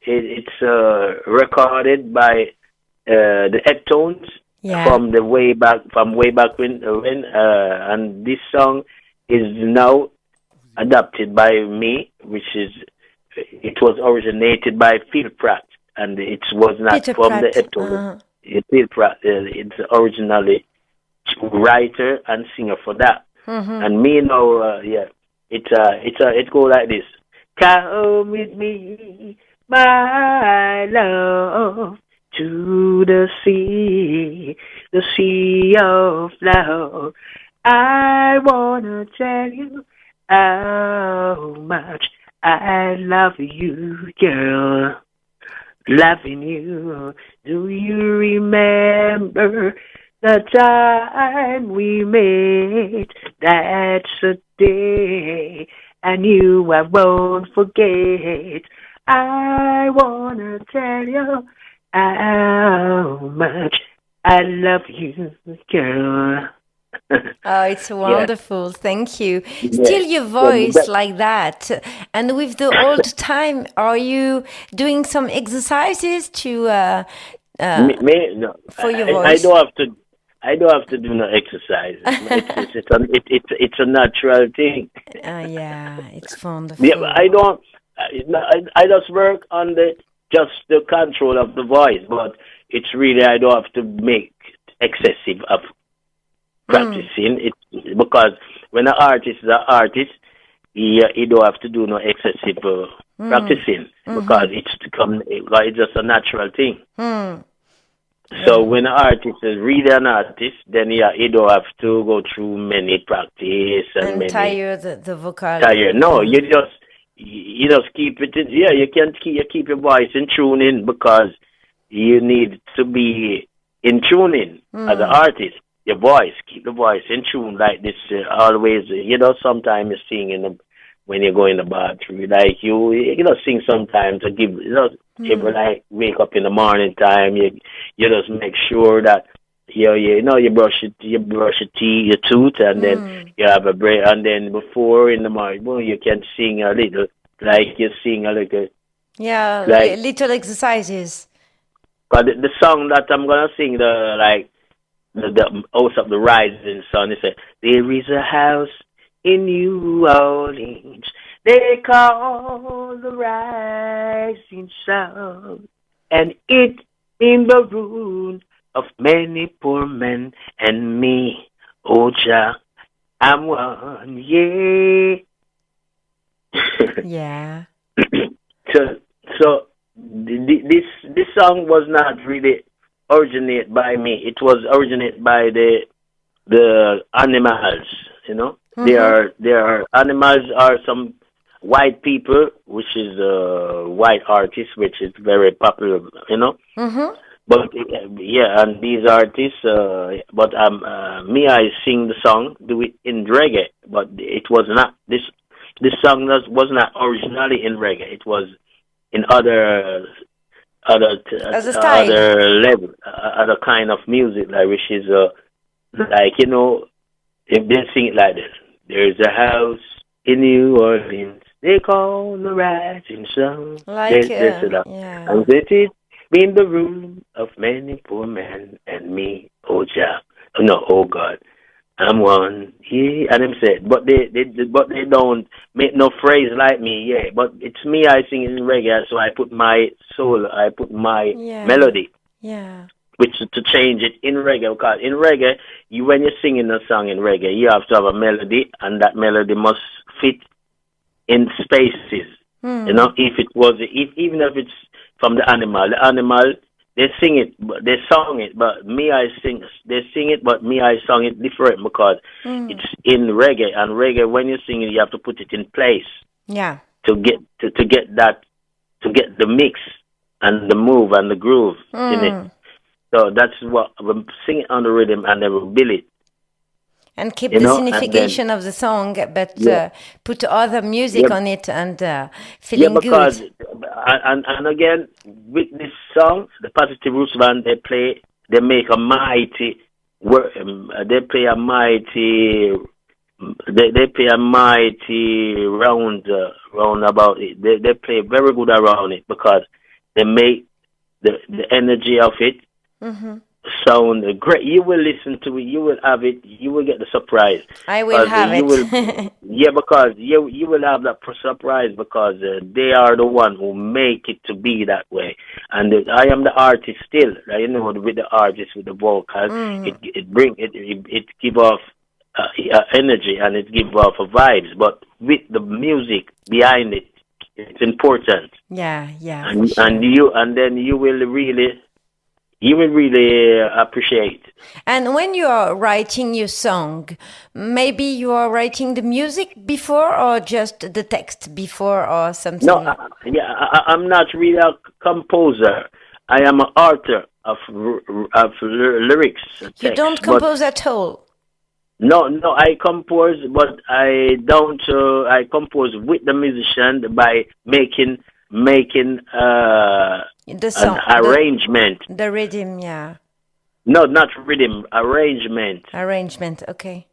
it's recorded by the Heptones. Yeah. From way back when, and this song is now adapted by me, it was originated by Phil Pratt, and it was not Peter from Pratt. the Heptones. Phil Pratt, it's originally writer and singer for that, and me now, it go like this: "Come with me, my love, to the sea of love. I wanna tell you how much I love you, girl. Loving you. Do you remember the time we met? That's a day I knew I won't forget. I wanna tell you how much I love you, girl." Oh, it's wonderful. Yeah. Thank you. Yeah. Still your voice like that. And with the old time, are you doing some exercises to no. For your voice? I don't have to do no exercise. It's a natural thing. Yeah, it's wonderful. Yeah, I just work on just the control of the voice, but it's really, I don't have to make excessive of practicing. It's because when an artist is an artist, he don't have to do no excessive practicing because it's just a natural thing. So when an artist is really an artist, then you don't have to go through many practice and many tire the vocal. tire. No, you just keep it in. Yeah, you keep your voice in tuning because you need to be in tuning as an artist. Your voice, keep the voice in tune like this. Always, sometimes you sing when you go in the bathroom, like you sing sometimes to give, if like wake up in the morning time, you just make sure that you brush your teeth, your tooth, and then you have a break, and then before in the morning, you can sing a little, like you sing a little. Yeah, like, little exercises. But the song that I'm gonna sing, the House of the Rising Sun, it said, there is a house in New Orleans they call the Rising Sun, and it in the ruin of many poor men and me. Oh, Jah, I'm one, yeah. Yeah. So this song was not really originated by me. It was originated by the animals. There are animals are some white people, which is white artists, which is very popular. But and these artists, but I sing the song, do it in reggae, but it was not this song was not originally in reggae. It was in other As a style. other level, other kind of music, like which is if they sing it like this, there's a house in New Orleans they call the Rising Sun. Like yeah. And it in the room of many poor men and me, oh Jah, no, oh God, I'm one. Yeah, and them said, but they don't make no phrase like me. Yeah, but it's me. I sing in reggae, so I put my soul, I put my melody. Yeah. Which to change it in reggae, because in reggae, when you're singing a song in reggae, you have to have a melody, and that melody must fit in spaces. Even if it's from the animal, they sing it, but they song it, but me I sing. They sing it, but me I song it different because it's in reggae, and reggae when you sing it, you have to put it in place. Yeah. To get the mix and the move and the groove in it. So that's what I'm singing on the rhythm and then we'll build it. And keep the signification of the song, but put other music on it and feeling because, good. And again, with this song, the Positive Roots Band, they make a mighty work. They play a mighty round about it. They play very good around it because they make the energy of it sound great. You will listen to it. You will have it. You will get the surprise. I will have it. Because you will have that surprise because they are the one who make it to be that way. And I am the artist still. With the artist with the vocal, it give off energy and it give off vibes. But with the music behind it, it's important. Yeah. And then you will really appreciate. And when you are writing your song, maybe you are writing the music before or just the text before or something? No, I'm not really a composer. I am an author of lyrics. Text, you don't compose at all? No, I compose, but I don't. I compose with the musician by making the song, an arrangement. The rhythm, yeah. No, not rhythm. Arrangement. Arrangement. Okay.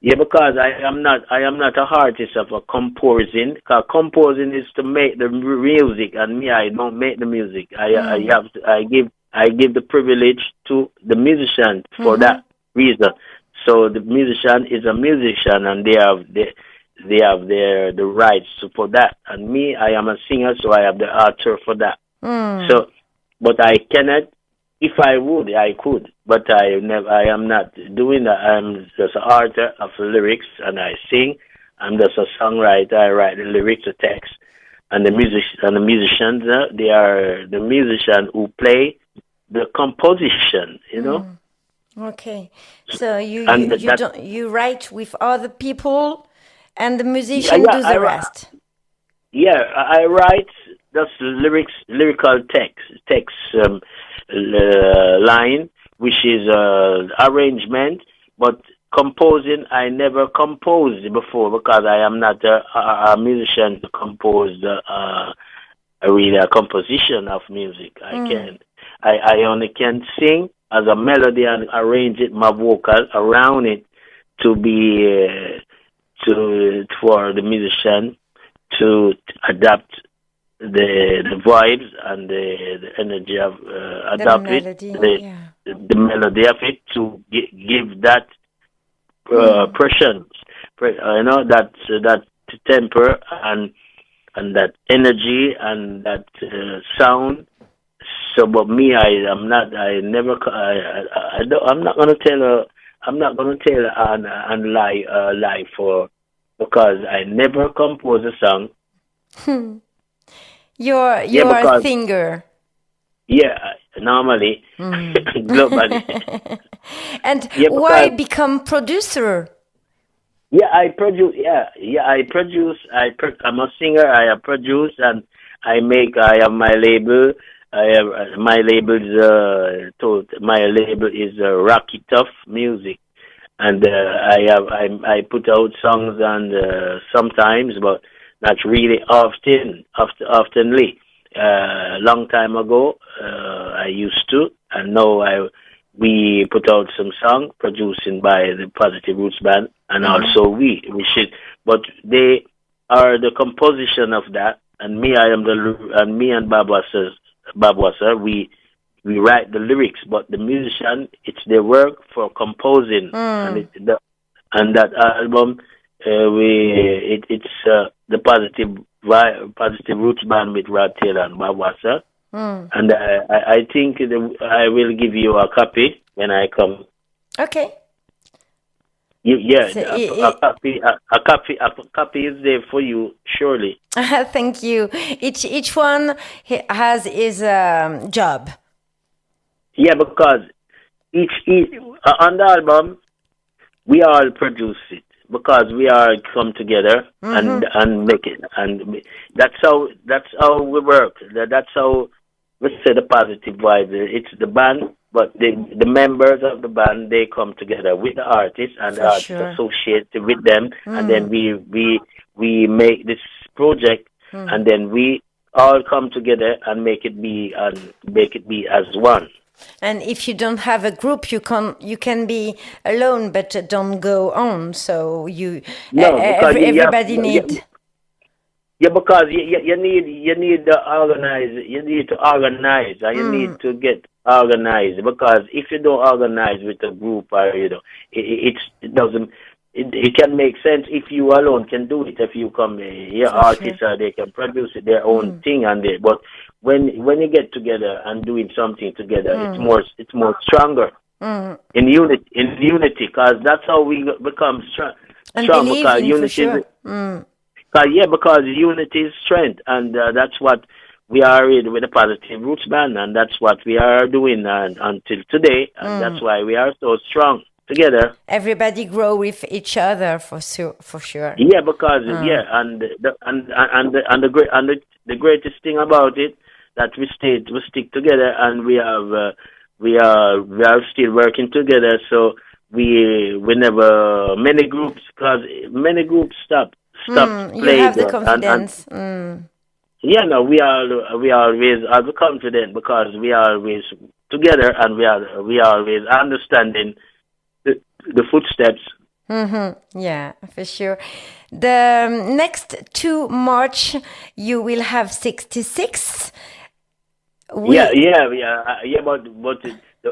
Yeah, because I am not a artist of a composing. Because composing is to make the music, and me, I don't make the music. I give the privilege to the musician for that reason. So the musician is a musician, and they have the rights for that. And me, I am a singer, so I have the author for that. So, but I cannot. If I would, I could, but I am not doing that. I'm just an author of lyrics, and I sing. I'm just a songwriter. I write the lyrics, the text, and the musicians. They are the musician who play the composition, Okay. So And you write with other people, and the musician do the rest. I write just lyrical text line, which is arrangement, but composing, I never composed before because I am not a musician to compose a composition of music. I only can sing as a melody and arrange it, my vocal around it to be for the musician to adapt the vibes and the energy of adapt the melody of it to give that presence, that temper and that energy and that sound. So, but me, I'm not gonna tell and lie for, because I never compose a song. You're a singer. Yeah, normally, globally. And why become producer? I produce. I produce. I'm a singer. I produce and I have my label. My label is Rocky Tough Music, and I put out songs and sometimes, but not really oftenly. Long time ago, I used to, and now we put out some song producing by the Positive Roots Band, and also we should, but they are the composition of that, and me and Babwasa, we write the lyrics, but the musician, it's their work for composing, and that album, it's the Positive Roots Band with Rod Taylor and Babwasa, and I think I will give you a copy when I come. Okay. A copy is there for you, surely. Thank you. Each one has his job. Yeah, because each on the album, we all produce it because we all come together and make it, and that's how we work. That's how we say the positive vibe. It's the band. But the members of the band, they come together with the artists, and the artists associate with them, and then we make this project, and then we all come together and make it be as one. And if you don't have a group, you can be alone, but don't go on. So everybody needs. Yeah, because you need to organize. You need to organize, and you need to get organized. Because if you don't organize with a group, or it doesn't. It can make sense if you alone can do it. If you come, artists, they can produce their own thing, but when you get together and doing something together, it's more stronger in unity. Because that's how we become strong. Because unity. Because unity is strength, and that's what we are with the Positive Roots Band, and that's what we are doing until today, and that's why we are so strong together. Everybody grow with each other for sure. Yeah, because and the greatest thing about it that we stick together, and we are still working together. So we never many groups stop playing. You have the confidence. We always are confident because we are always together, and we are always understanding the footsteps. Yeah, for sure. The next 2 March, you will have 66. But the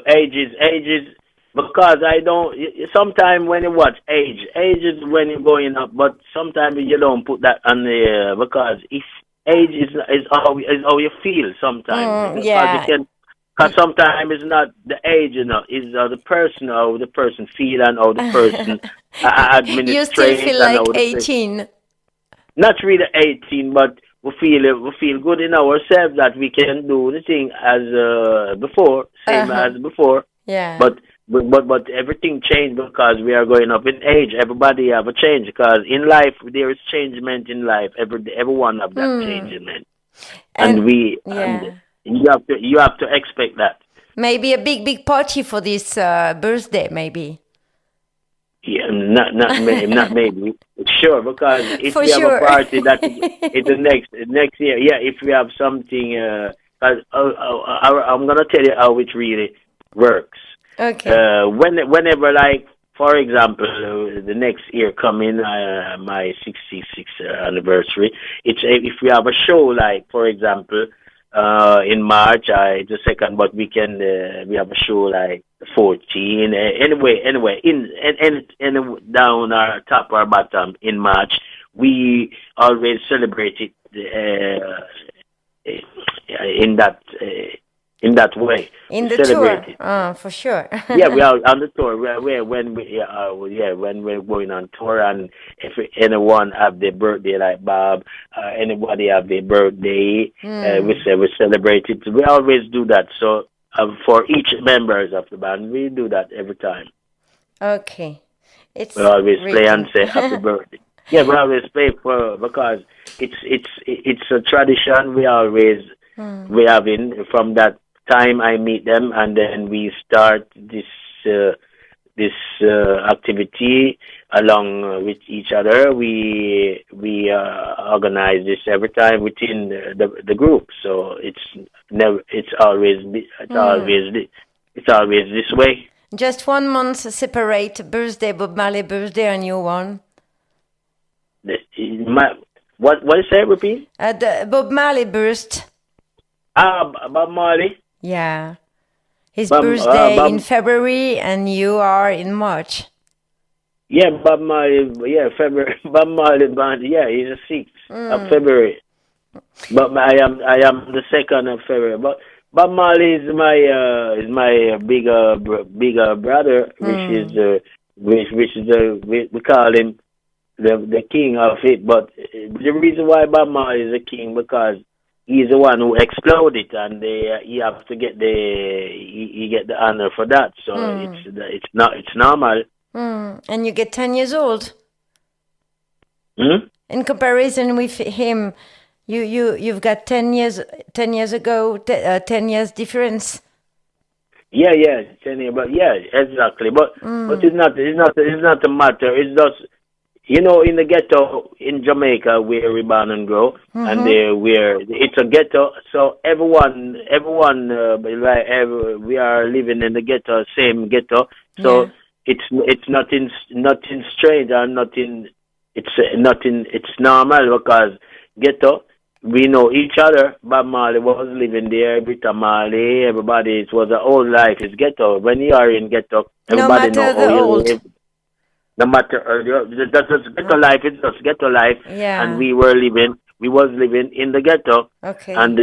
ages. Because I don't. Sometimes when you watch age is when you're going up, but sometimes you don't put that on the because if age is how you feel sometimes. Because sometimes it's not the age, it's the person, how the person feel and how the person administrates. You still feel like 18. Not really 18, but we feel good in ourselves that we can do the thing as before, same as before. Yeah. But everything changed because we are going up in age. Everybody have a change because in life there is changement in life. Everyone have that changement, and you have to expect that. Maybe a big party for this birthday, maybe. Yeah, not maybe. Sure, because if For we have sure. a party that is the next year, yeah. If we have something, I'm gonna tell you how it really works. Okay. Whenever, like, for example, the next year coming, my 66th anniversary. It's if we have a show, like, for example, in March, the second, but we have a show like 14. Anyway, in down our top or bottom in March, we always celebrate it in that way. In the celebrate tour, for sure. Yeah, we are on the tour. When we're going on tour, and if anyone have their birthday, like Bob, anybody have their birthday, we celebrate it. We always do that. So for each members of the band, we do that every time. Okay, we always play and say happy birthday. Yeah, we always play because it's a tradition. We always we have in from that time I meet them, and then we start this activity along with each other. We organize this every time within the group. So it's always this way. Just 1 month separate birthday, Bob Marley birthday, and your one. What is that? Repeat. The Bob Marley burst. Bob Marley. Yeah, his birthday in February, and you are in March. Yeah, Bob Marley. Yeah, February. Bob Marley band. Yeah, he's the 6th of February. But I am the 2nd of February. But Bob Marley is my bigger brother, which is we call him the king of it. But the reason why Bob Marley is the king because he's the one who exploded, and he have to get he get the honor for that. So it's normal. And you get 10 years old. In comparison with him, you've got 10 years ago, 10 years difference. Yeah, 10 years, but yeah, exactly. But it's not a matter. It's just. You know, in the ghetto in Jamaica, where we born and grow, and it's a ghetto. So everyone, we are living in the ghetto, same ghetto. So it's nothing strange or nothing. It's normal because ghetto. We know each other. Bob Marley was living there. Britta Marley, everybody. It was a whole life. It's ghetto. When you are in ghetto, everybody no matter know the how old. you live. No matter that's ghetto life, it's just ghetto life, and we was living in the ghetto, okay. And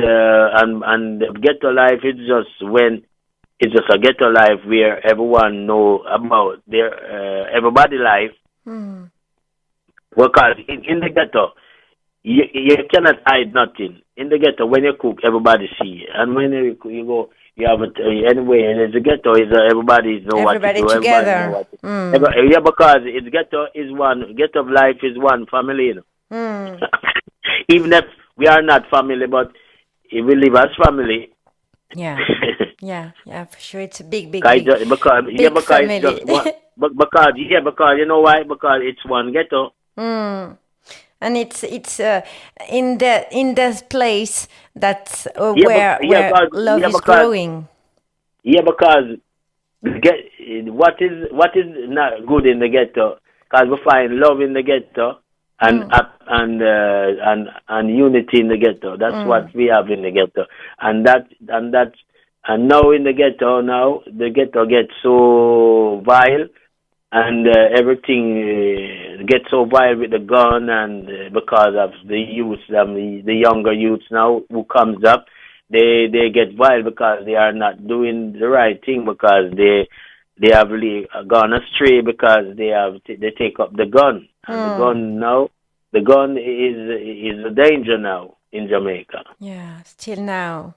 ghetto life is it's just a ghetto life where everyone know about their everybody life. Because in the ghetto, you cannot hide nothing. In the ghetto, when you cook, everybody see, and when you go. Yeah, but anyway, it's a ghetto. Everybody know what to do. Together. Yeah, because it's ghetto is one. Ghetto of life is one family. You know? Even if we are not family, but if we live as family. Yeah, for sure. It's a big because family. It's just one, because you know why? Because it's one ghetto. And it's in this place that's where love is growing. Yeah, because what is not good in the ghetto? Because we find love in the ghetto and unity in the ghetto. That's what we have in the ghetto, and now in the ghetto gets so vile. And everything gets so vile with the gun, and because of the youth, the younger youths now who comes up, they get vile because they are not doing the right thing, because they have really gone astray because they take up the gun. And the gun is a danger now. in Jamaica. Yeah, still now.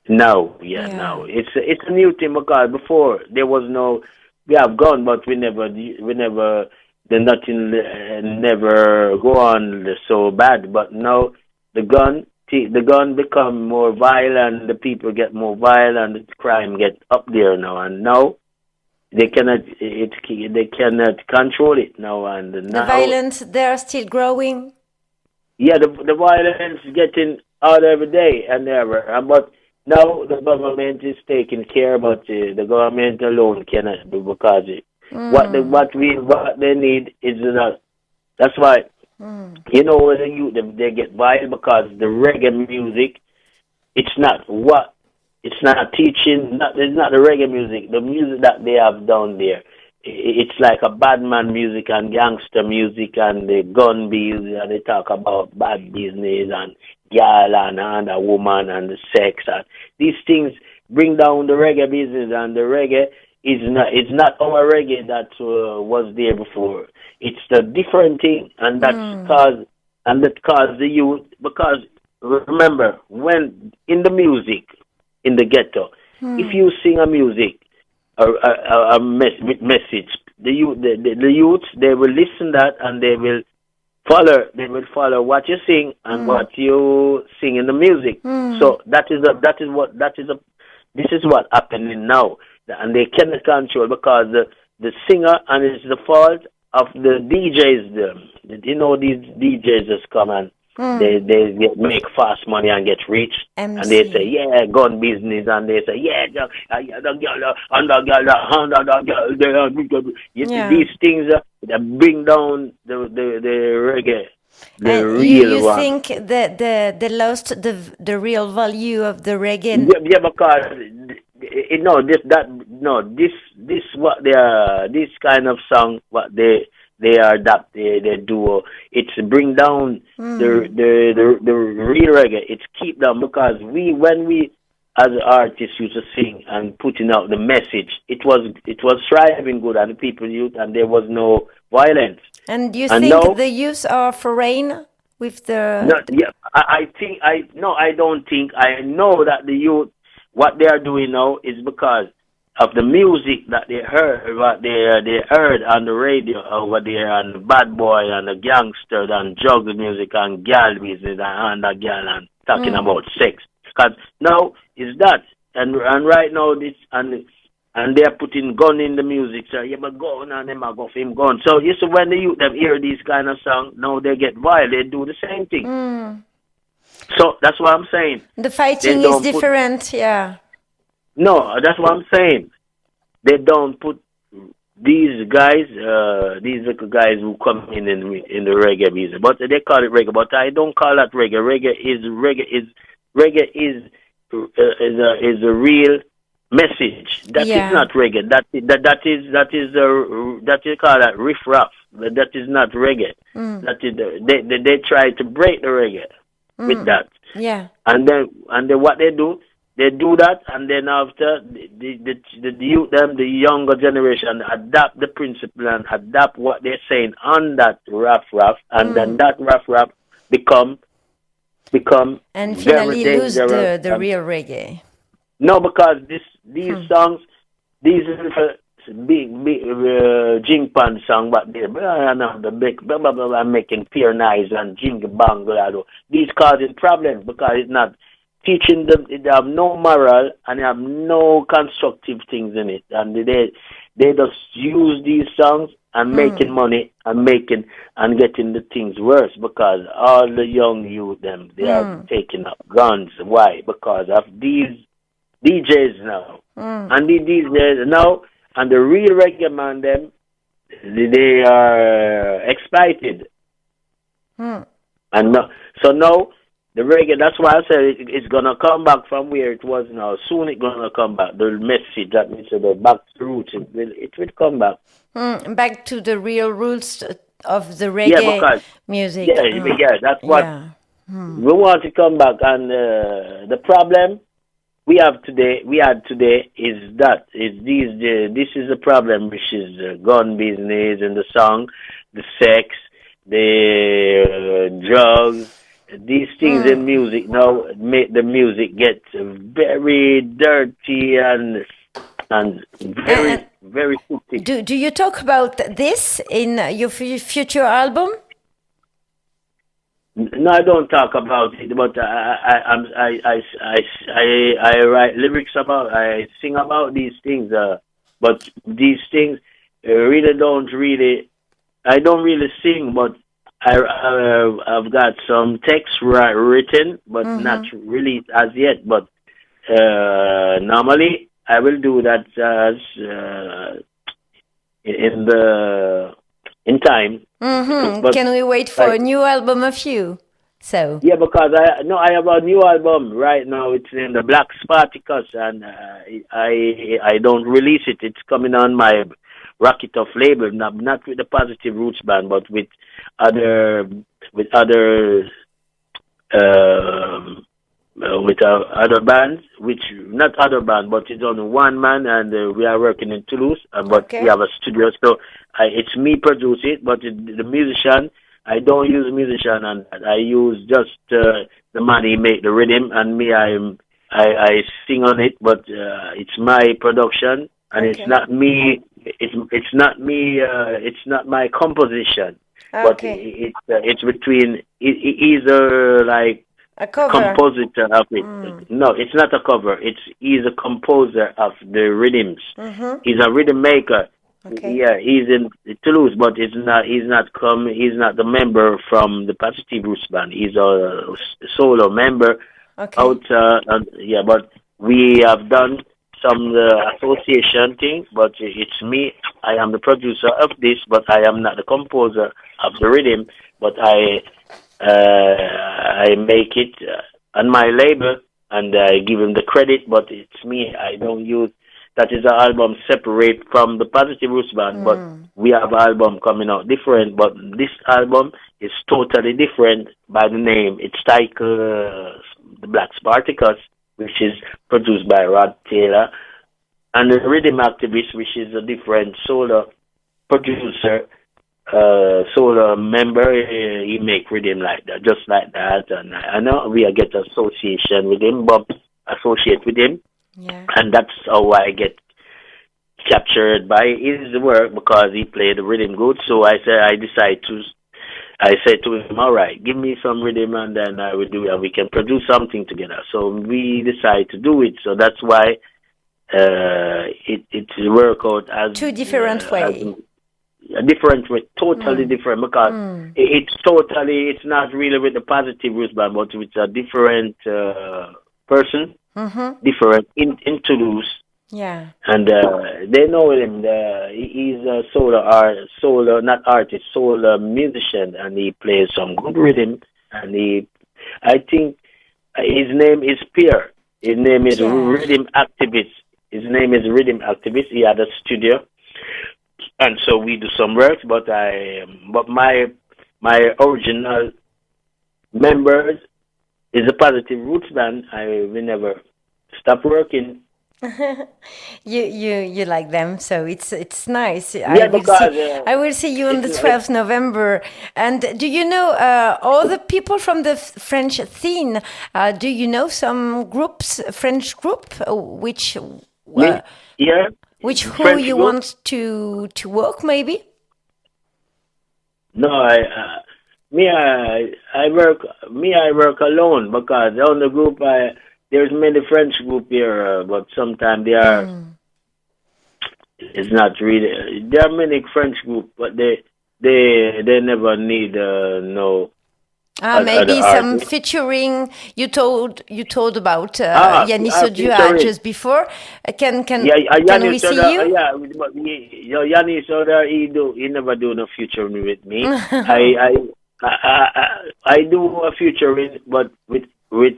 Now, Yeah. now it's a new thing because before there was no. We have gun, but we never the nothing never go on so bad. But now the gun become more violent. The people get more violent. The crime get up there now, and now they cannot control it now. And The now, violence there still growing. yeah, the violence is getting out every day and ever. But now the government is taking care, but the government alone cannot do because what they need is that. That's why you know when the youth they get violent because the reggae music it's not teaching. It's not the reggae music. The music that they have down there, it's like a bad man music and gangster music and the gun music. And they talk about bad business and girl and a woman and the sex and these things bring down the reggae business. And the reggae it's not our reggae that was there before. It's a different thing, and that caused the youth because remember when in the music. In the ghetto, if you sing a music, a message, the youths they will listen that and they will follow what you sing and what you sing in the music. So this is what happening now, and they cannot control because the singer and it's the fault of the DJs. You know these DJs just come and. They make fast money and get rich, MC. And they say gun business, and they say these things that bring down the reggae, the real you one. think that they lost the real value of the reggae? Yeah, because this what they are, this kind of song what they adapt, they do. It's bring down the real reggae. It's keep down because when we as artists used to sing and putting out the message, it was thriving good and the people youth and there was no violence. And do you and think now, the youth are foreign with the? No, yeah, I don't think. I know that the youth what they are doing now is because of the music that they heard, what they heard on the radio over there, and the bad boy and the gangster and drug music and girl business and the girl and talking about sex. Because now is that, and right now this and they are putting gun in the music. So yeah, but go on and them I go for him gun. So you see when the youth them hear these kind of songs, now they get wild. They do the same thing. So that's what I'm saying. The fighting is different, yeah. No, that's what I'm saying. They don't put these guys, these little guys who come in the reggae business, but they call it reggae. But I don't call that reggae. Reggae is a real message. That is not reggae. That you call that riff raff. That is not reggae. That is they try to break the reggae with that. Yeah. And then what they do that, and then after the youth, the younger generation adapt the principle and adapt what they're saying on that rough, and then that rough become and very finally lose dangerous. the real reggae. No, because these songs, these big jing pan song, but they're the big blah blah blah making pure nice and jing bang blah. These causing problems because it's not teaching them. They have no moral and they have no constructive things in it, and they just use these songs and making money and getting the things worse because all the young youth they are taking up guns. Why? Because of these DJs now, and the DJs now, and the real reggae man they are exploited, and so now. The reggae, that's why I said it's going to come back from where it was now. Soon it's going to come back. The message, that means the back to roots, it will come back. Back to the real roots of the reggae music. Yeah, that's what we want to come back. And the problem we had today is that this is a problem, which is the gun business and the song, the sex, the drugs, these things in music now make the music get very dirty and very filthy. Do you talk about this in your future album? No, I don't talk about it, but I write lyrics about, I sing about these things. But these things I don't really sing, but I've got some text written, but not released as yet. But normally I will do that in time. But can we wait for a new album of you? So yeah, because I have a new album right now. It's in the Black Spartacus, and I don't release it. It's coming on my Rock It Off label, not with the Positive Roots band, but with other bands, which not other band, but it's only one man, and we are working in Toulouse, but we have a studio, so it's me produce it, but the musician, I don't use musician, and I use just the man he make the rhythm, and me I sing on it, but it's my production, and it's not me. It's not me. It's not my composition, but it's between either like a cover. Compositor of it. No, it's not a cover. He's a composer of the rhythms. He's a rhythm maker. Yeah, he's in Toulouse, but he's not the member from the Positive Roots band. He's a solo member. But we have done some association thing, but it's me. I am the producer of this, but I am not the composer of the rhythm. But I make it on my label, and I give him the credit. But it's me. I don't use. That is an album separate from the Positive Roots band, but we have an album coming out different. But this album is totally different by the name. It's titled The Black Spartacus, which is produced by Rod Taylor, and the Rhythm Activist, which is a different solo producer, solo member. He make rhythm like that, just like that. And I know we get association with him, but associate with him. Yeah. And that's how I get captured by his work, because he played the rhythm good. So I said to him, all right, give me some rhythm, and then I will do it, and we can produce something together. So we decided to do it. So that's why it worked out as two different ways. A different way, totally different, because it's not really with the Positive Roots band, but with a different person. Different in Toulouse. Yeah. And they know him. He's a solo musician, and he plays some good rhythm. And I think his name is Pierre. His name is Rhythm Activist. His name is Rhythm Activist. He had a studio, and so we do some work. But my original members is a Positive Roots band. We never stop working. You like them, so it's nice. Yeah, I will see you on the 12th November. And do you know all the people from the French scene? Do you know some French group, which who French you group? want to work maybe? No, I work alone, because on the group there's many French group here, but sometimes they are. It's not really. There are many French group, but they never need no. Maybe some featuring. You told about Yannis Odua just before. Can we see you? Yeah, but Yannis Odua, he never do no featuring with me. I do a featuring, but with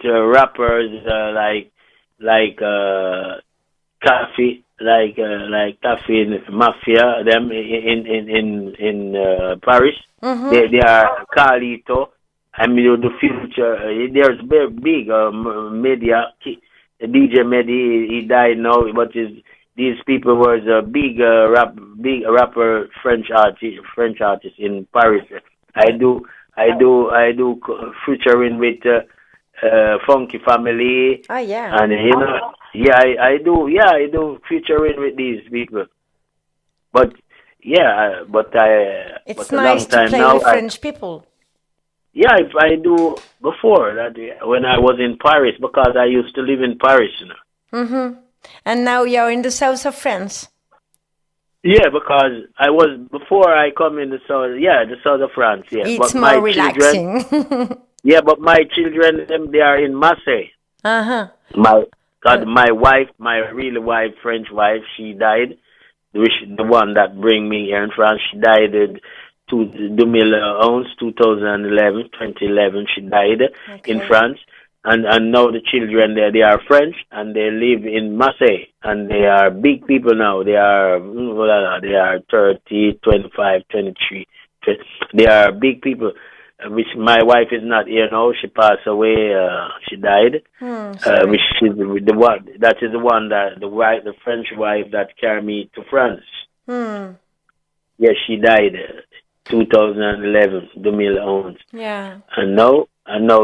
rappers like Taffy, like Taffy Mafia, them in Paris. They are Carlito. I mean, the future. There's very big media. DJ Medi, he died now, but these people was a big rapper, French artist in Paris. I do I do featuring with Funky Family, Oh yeah. and I do featuring with these people. But It's but a long nice to time play now. with French people. I do before that when I was in Paris because I used to live in Paris. Mm-hmm. And now you're in the south of France. Yeah, because I was before I come in the south. Yeah, the south of France. Yeah, It's but my more children. relaxing. Yeah, but my children, them, they are in Marseille. Uh-huh. My wife, my real wife, French wife, she died. The one that bring me here in France, she died in 2011, she died in Okay. France. And now the children they are French and they live in Marseille and they are big people now. They are 30, 25, 23. They are big people. Which my wife is not here now. She passed away. She died. Sorry. Which is the one. That is the one that the French wife that carried me to France. Yeah, she died 2011, 2011. Yeah. And now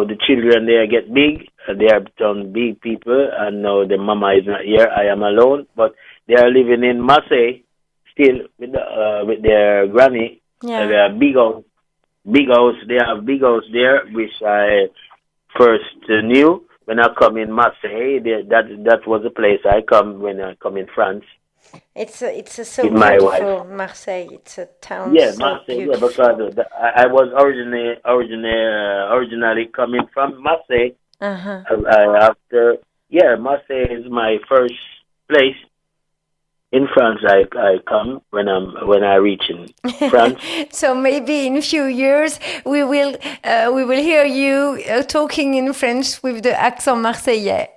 the children they get big. They are become big people. And now the mama is not here. I am alone. But they are living in Marseille still with their granny. Yeah. They are big house. Big house. They have big house there, which I first knew when I come in Marseille. That was the place I come when I come in France. It's so With my beautiful, Marseille. It's a town Yeah, so Marseille. Yeah, beautiful. because I was originally coming from Marseille. Uh-huh. Marseille is my first place in France. I come when I reach in France. So maybe in a few years we will hear you talking in French with the accent marseillais.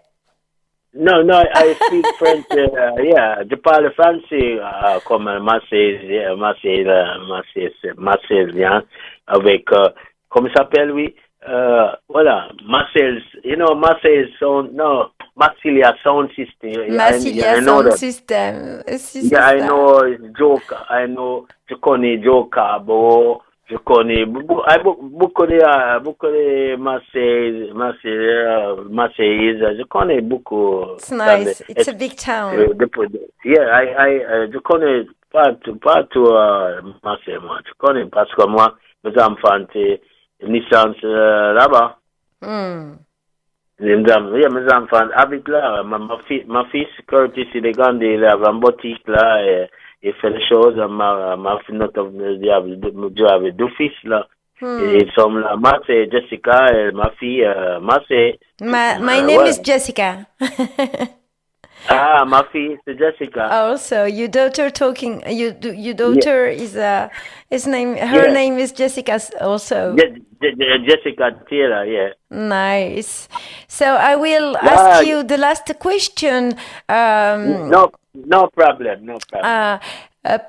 No, I speak French. Je parle français comme marseillais, avec comment ça s'appelle lui? Voilà, Marseille. Marseille sound. No, Marsilia sound system. Massilia I know sound that. system. Yeah, I know joke. I know je connais joke bo. Je connais beaucoup de Marseille, je connais beaucoup. It's nice. It's a big town. Je connais pas tout Marseille, moi. Je connais parce que moi, mes enfants étaient naissance là-bas. Mes enfants habitent là. Ma fils, Curtis, il est grandi, il a une boutique là. Il fait les choses. Ma fille, j'avais deux fils là. Ils sont là. Moi, c'est Jessica et ma fille, c'est. My name is Jessica. Ma fille, c'est Jessica. Also, your daughter your daughter is her name is Jessica also. Jessica Taylor, yeah. Nice. So I will ask you the last question. No problem.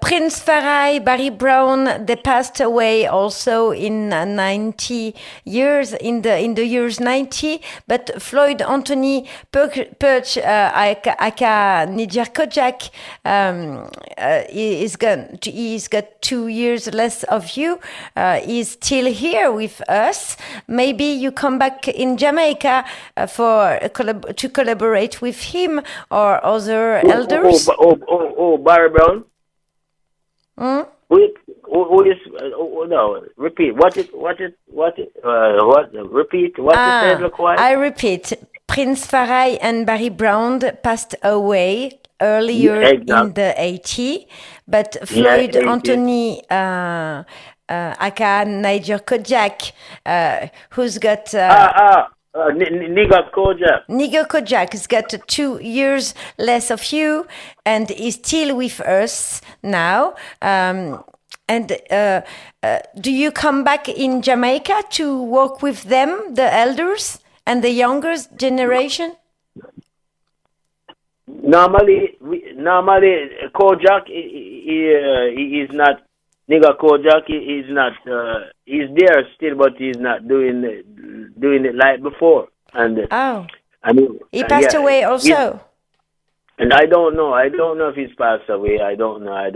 Prince Farai, Barry Brown, they passed away also in 90 years, in the years 90. But Floyd Anthony Perch, aka Niger Kojak, he's got 2 years less of you. He's still here with us. Maybe you come back in Jamaica to collaborate with him or other elders. Barry Brown. Who is? No, repeat. Repeat. What you said? I repeat. Prince Farai and Barry Brown passed away earlier in the 80s, but Floyd Anthony, aka Niger Kojak, who's got. Nigga Kojak. Nigga Kojak has got 2 years less of you and is still with us now. Do you come back in Jamaica to work with them, the elders and the younger generation? Normally, Kojak he is not. Nigga Kojak is not. He's there still, but he's not doing it like before. And he passed away also. And I don't know. I don't know if he's passed away. I don't know. I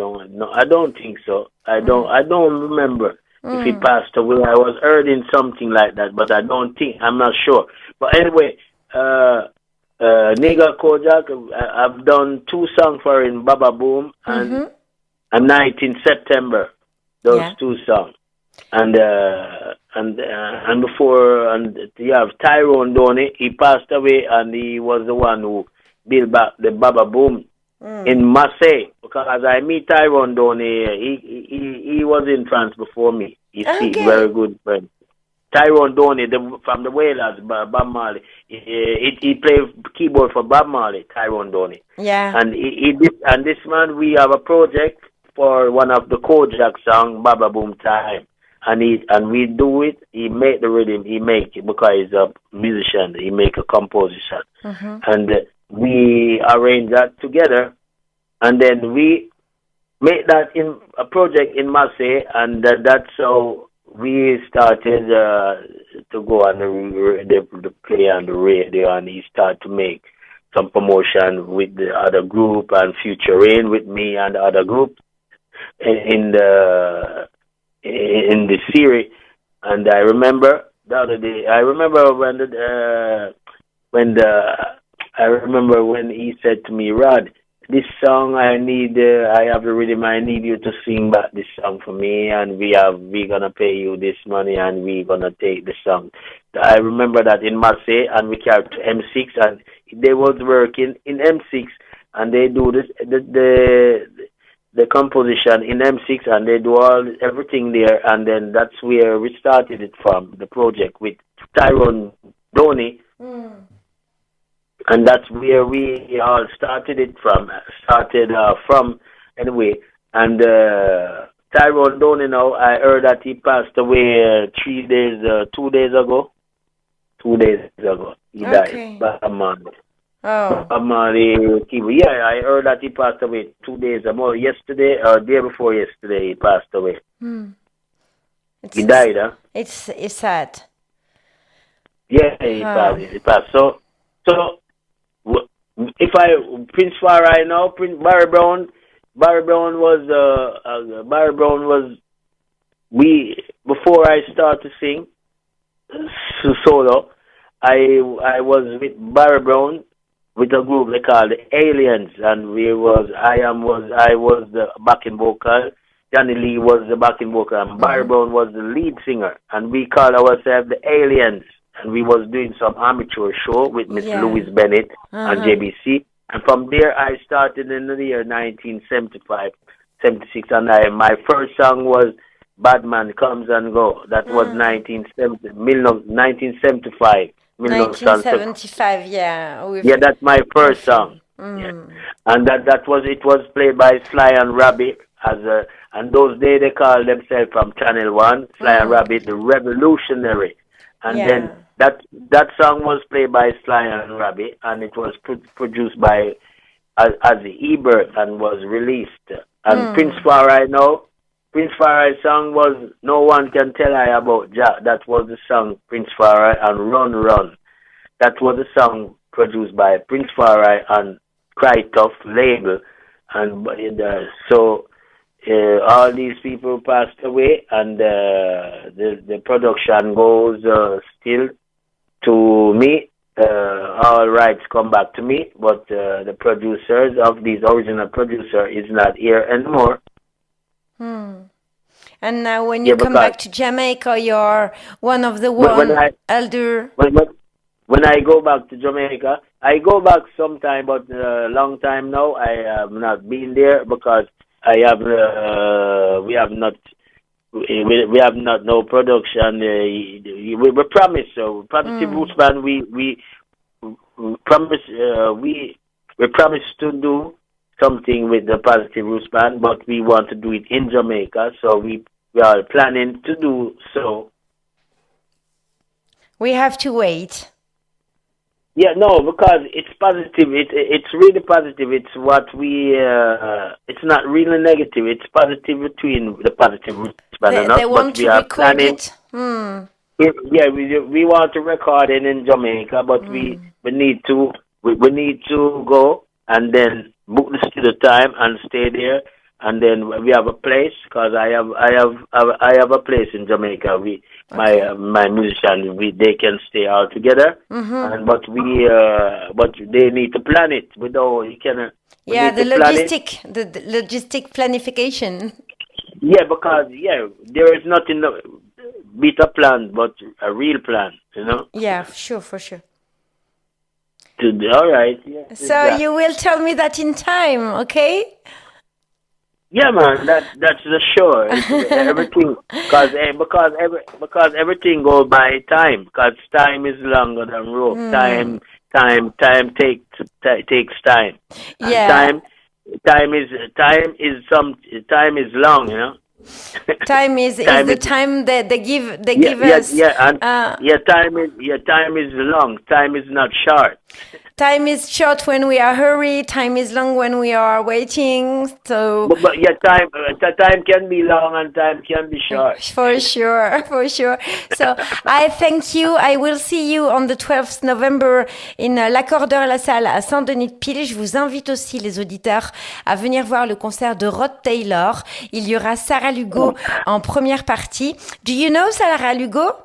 don't think so. I don't remember. If he passed away, I was hearing something like that, but I don't think, I'm not sure. But anyway, Nigga Kojak, I've done 2 songs for him, Baba Boom and Night in September. Those 2 songs. And before, and you have Tyrone Donny, he passed away, and he was the one who built back the Baba Boom in Marseille, because I meet Tyrone Donny, he was in France before me. He's very good friend. Tyrone Donny from the Wailers, Bob Marley. He played keyboard for Bob Marley, Tyrone Donny. Yeah. And and this man, we have a project for one of the Kojak song, Baba Boom Time. And we do it. He make the rhythm. He make it because he's a musician. He make a composition, and we arrange that together, and then we make that in a project in Marseille, and that's how we started to go on the play on the radio, and he started to make some promotion with the other group and Future Rain with me and the other group in the series. And I remember the other day, I remember when he said to me, Rod, this song I have the rhythm, I need you to sing back this song for me, and we're gonna pay you this money, and we're gonna take the song. I remember that in Marseille, and we carried to M6, and they was working in M6, and they do this the composition in M6, and they do everything there, and then that's where we started it from, the project with Tyrone Donny, and that's where we all started it from. Anyway, and Tyrone Donny now, I heard that he passed away 2 days ago. 2 days ago, he died. Oh. Yeah, I heard that he passed away 2 days ago. Yesterday or day before yesterday, he passed away. He died, huh? It's sad. Yeah, he passed. So if Prince Farai now, Barry Brown was before I start to sing solo, I was with Barry Brown with a group they called the Aliens, and I was the backing vocal. Johnny Lee was the backing vocal, and Barry Brown was the lead singer, and we called ourselves the Aliens, and we was doing some amateur show with Miss Louise Bennett and JBC, and from there I started in the year 1975, 76, and my first song was Bad Man Comes and Go. That was 1975. 1975, yeah. Yeah, that's my first song. Yeah. And that was played by Sly and Rabbit and those days they called themselves from Channel 1, Sly and Rabbit, the Revolutionary. And then that song was played by Sly and Rabbit, and it was produced by Ozzy Ebert and was released. And Prince Farai's song was No One Can Tell I About Jack. That was the song Prince Farai and Run Run. That was the song produced by Prince Farai and Cry Tough label. And all these people passed away, and the production goes still to me. All rights come back to me, but the producers of these original producer is not here anymore. And now when you come back to Jamaica, you're one of the elder... When I go back to Jamaica, I go back sometime, but a long time now, I have not been there because we have not no production. We promise, so Positive Roots Band, we promise to do something with the Positive Roots Band, but we want to do it in Jamaica, so we are planning to do so. We have to wait. Yeah, no, because it's positive. It's really positive. It's what we. It's not really negative. It's positive between the Positive Roots Band and us. They want to record it. Yeah, we want to record it in Jamaica, but we need to go and then book the studio time and stay there and then we have a place because I have a place in Jamaica. My musicians they can stay all together, and but they need to plan it. We cannot. Yeah, the logistic planification. Yeah, because there is nothing beat a plan, but a real plan. Yeah, for sure. All right. Yeah, so you will tell me that in time, okay? Yeah, man. That's the sure. Everything because everything goes by time. Because time is longer than rope. Time takes time. Yeah. And time is long. Time is the time that they give us. Time is long. Time is not short. Time is short when we are hurried. Time is long when we are waiting. So, but time can be long and time can be short. For sure. So, I thank you. I will see you on the 12th November in l'Accordeur La Salle à Saint-Denis-de-Pile. Je vous invite aussi les auditeurs à venir voir le concert de Rod Taylor. Il y aura Sarah Lugo en première partie. Do you know Sarah Lugo?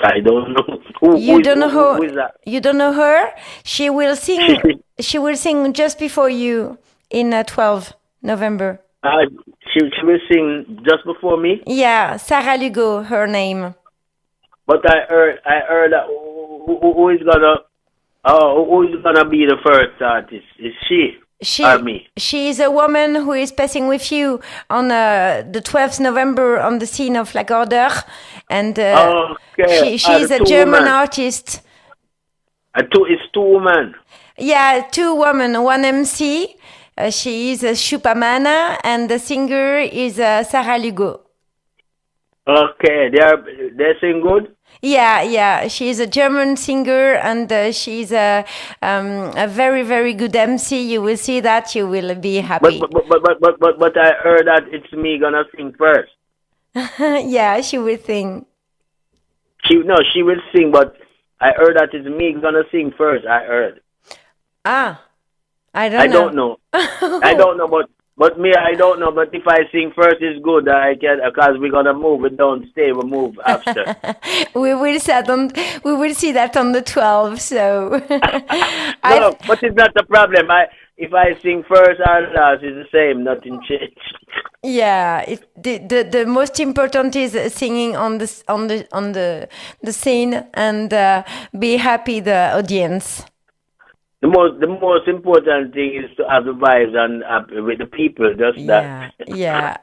I don't know. You don't know her? Who is that? You don't know her? She will sing. She will sing just before you in 12 November. She will sing just before me. Yeah, Sarah Lugo, her name. But I heard that who is gonna be the first artist? Is she? Or me? She is a woman who is passing with you on the 12th November on the scene of l'Accordeur, and she's a German artist. It's two women. Yeah, two women, one MC. She is Shupamana, and the singer is Sarah Lugo. Okay, they sing good. Yeah. She's a German singer, and she's a very, very good MC. You will see that. You will be happy. But I heard that it's me gonna sing first. Yeah, she will sing. She will sing, but I heard that it's me gonna sing first. I heard. I don't know. I don't know, but me, I don't know. But if I sing first, it's good. I can, because we're gonna move. We don't stay. We move after. We will see that on the 12th. So. No, but it's not the problem. If I sing first or last, it's the same. Nothing changed. Yeah, the most important is singing on the scene and be happy the audience. The most important thing is to have the vibes and with the people. Just that. Yeah.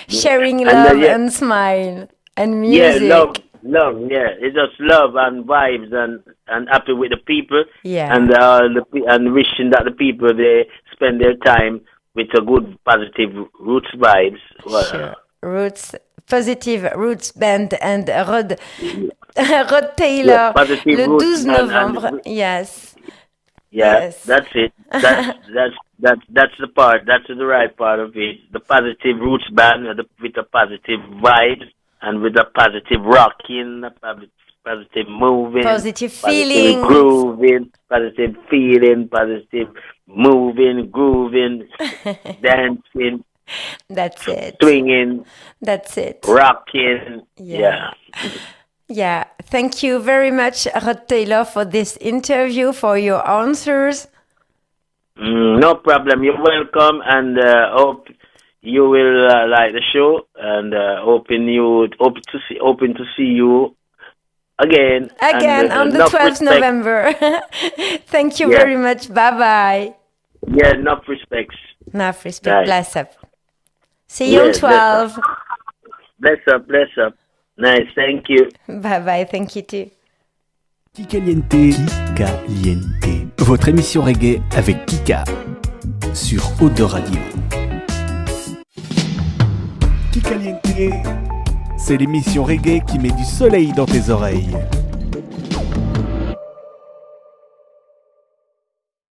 Sharing love and smile and music. Yeah, love. Yeah, it's just love and vibes and happy with the people. Yeah. And wishing that the people they spend their time with a good positive roots vibes. Sure. Positive Roots Band and Rod Taylor le 12 Novembre. Yes. Yeah, yes. That's it. That's the part. That's the right part of it. The positive roots band with the positive vibes and with the positive rocking, positive moving, positive feeling, grooving, positive feeling, positive moving, grooving, dancing. That's it. Swinging. That's it. Rocking. Yeah. Yeah, thank you very much, Rod Taylor, for this interview, for your answers. No problem. You're welcome, and hope you will like the show, and open to see you again. Again on the 12th November. Thank you very much. Bye bye. Yeah, enough respects. Enough respect. Bless up. See you on 12. Bless up. Nice, thank you. Bye, thank you too. Kikaliente. Votre émission reggae avec Kika sur Eau Radio. Kikaliente, c'est l'émission reggae qui met du soleil dans tes oreilles.